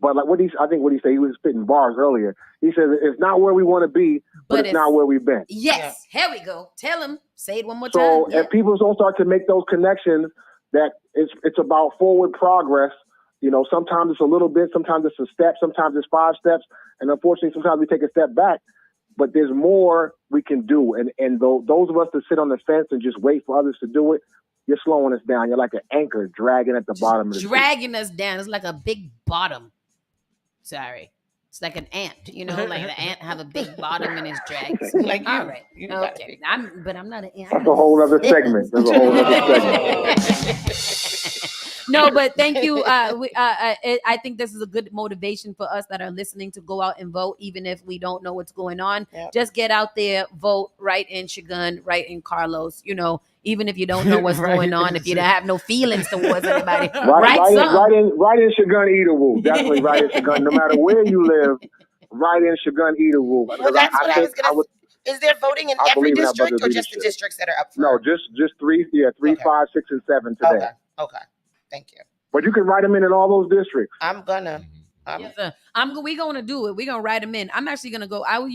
But like I think what he said, he was spitting bars earlier. He said it's not where we want to be, but it's not where we've been. Yes, here we go. Tell him. Say it one more time. So if people don't start to make those connections, that it's about forward progress. Sometimes it's a little bit, sometimes it's a step, sometimes it's 5 steps. And unfortunately, sometimes we take a step back, but there's more we can do. And those of us that sit on the fence and just wait for others to do it, you're slowing us down. You're like an anchor dragging at the bottom of the dragging us down. It's like a big bottom. Sorry. It's like an ant, like the ant have a big bottom and it's drags. Like all right. Okay. I'm not an ant. That's a whole other segment. There's a whole other segment. No, but thank you. I think this is a good motivation for us that are listening to go out and vote, even if we don't know what's going on. Yep. Just get out there, vote, write in Shagun, write in Carlos. Even if you don't know what's going on, if you don't have no feelings towards anybody, write in Shagun Edenwood. Definitely write in Shagun. No matter where you live, write in Shagun Edenwood. Well, that's what I was going to say. Is there voting in every district or just the districts that are up for? No, just 3, 3, 5, 6, and 7 today. Okay. Thank you. But you can write them in all those districts. I'm gonna. Yes, sir. We're gonna do it. We're gonna write them in. I'm actually gonna go. I'll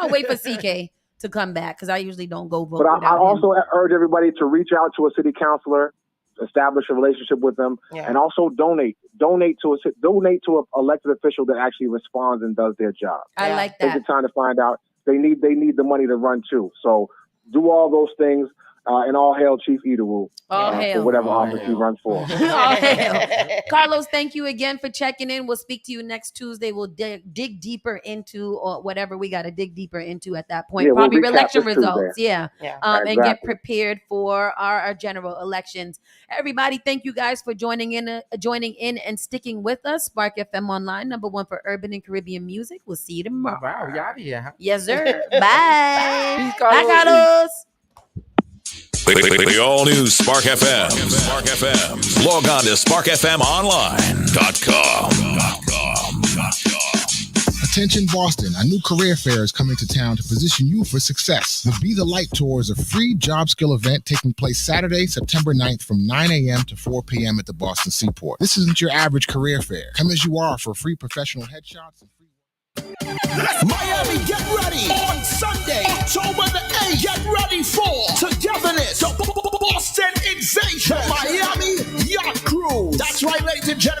wait for CK to come back because I usually don't go vote. But I also urge everybody to reach out to a city councilor, establish a relationship with them, and also donate. Donate to an elected official that actually responds and does their job. I like that. Take the time to find out. They need the money to run too. So do all those things. And all hail Chief Eateroo for whatever office he runs for. All hail. Carlos, thank you again for checking in. We'll speak to you next Tuesday. We'll dig deeper into whatever we got to dig deeper into at that point. Yeah, Probably we'll election Tuesday. results. Yeah. Exactly. And get prepared for our general elections. Everybody, thank you guys for joining in and sticking with us. Spark FM Online, #1 for urban and Caribbean music. We'll see you tomorrow. Wow, we out of here. Yes, sir. Bye. Peace, Bye, Carlos. The all-new Spark FM. Spark FM. Log on to sparkfmonline.com. Attention Boston, a new career fair is coming to town to position you for success. The Be the Light Tour is a free job skill event taking place Saturday, September 9th from 9 a.m. to 4 p.m. at the Boston Seaport. This isn't your average career fair. Come as you are for free professional headshots and free... Miami, get ready on Sunday, October the 8th. Get ready for Togetherness, the Boston Invasion, Miami Yacht Cruise. That's right, ladies and gentlemen.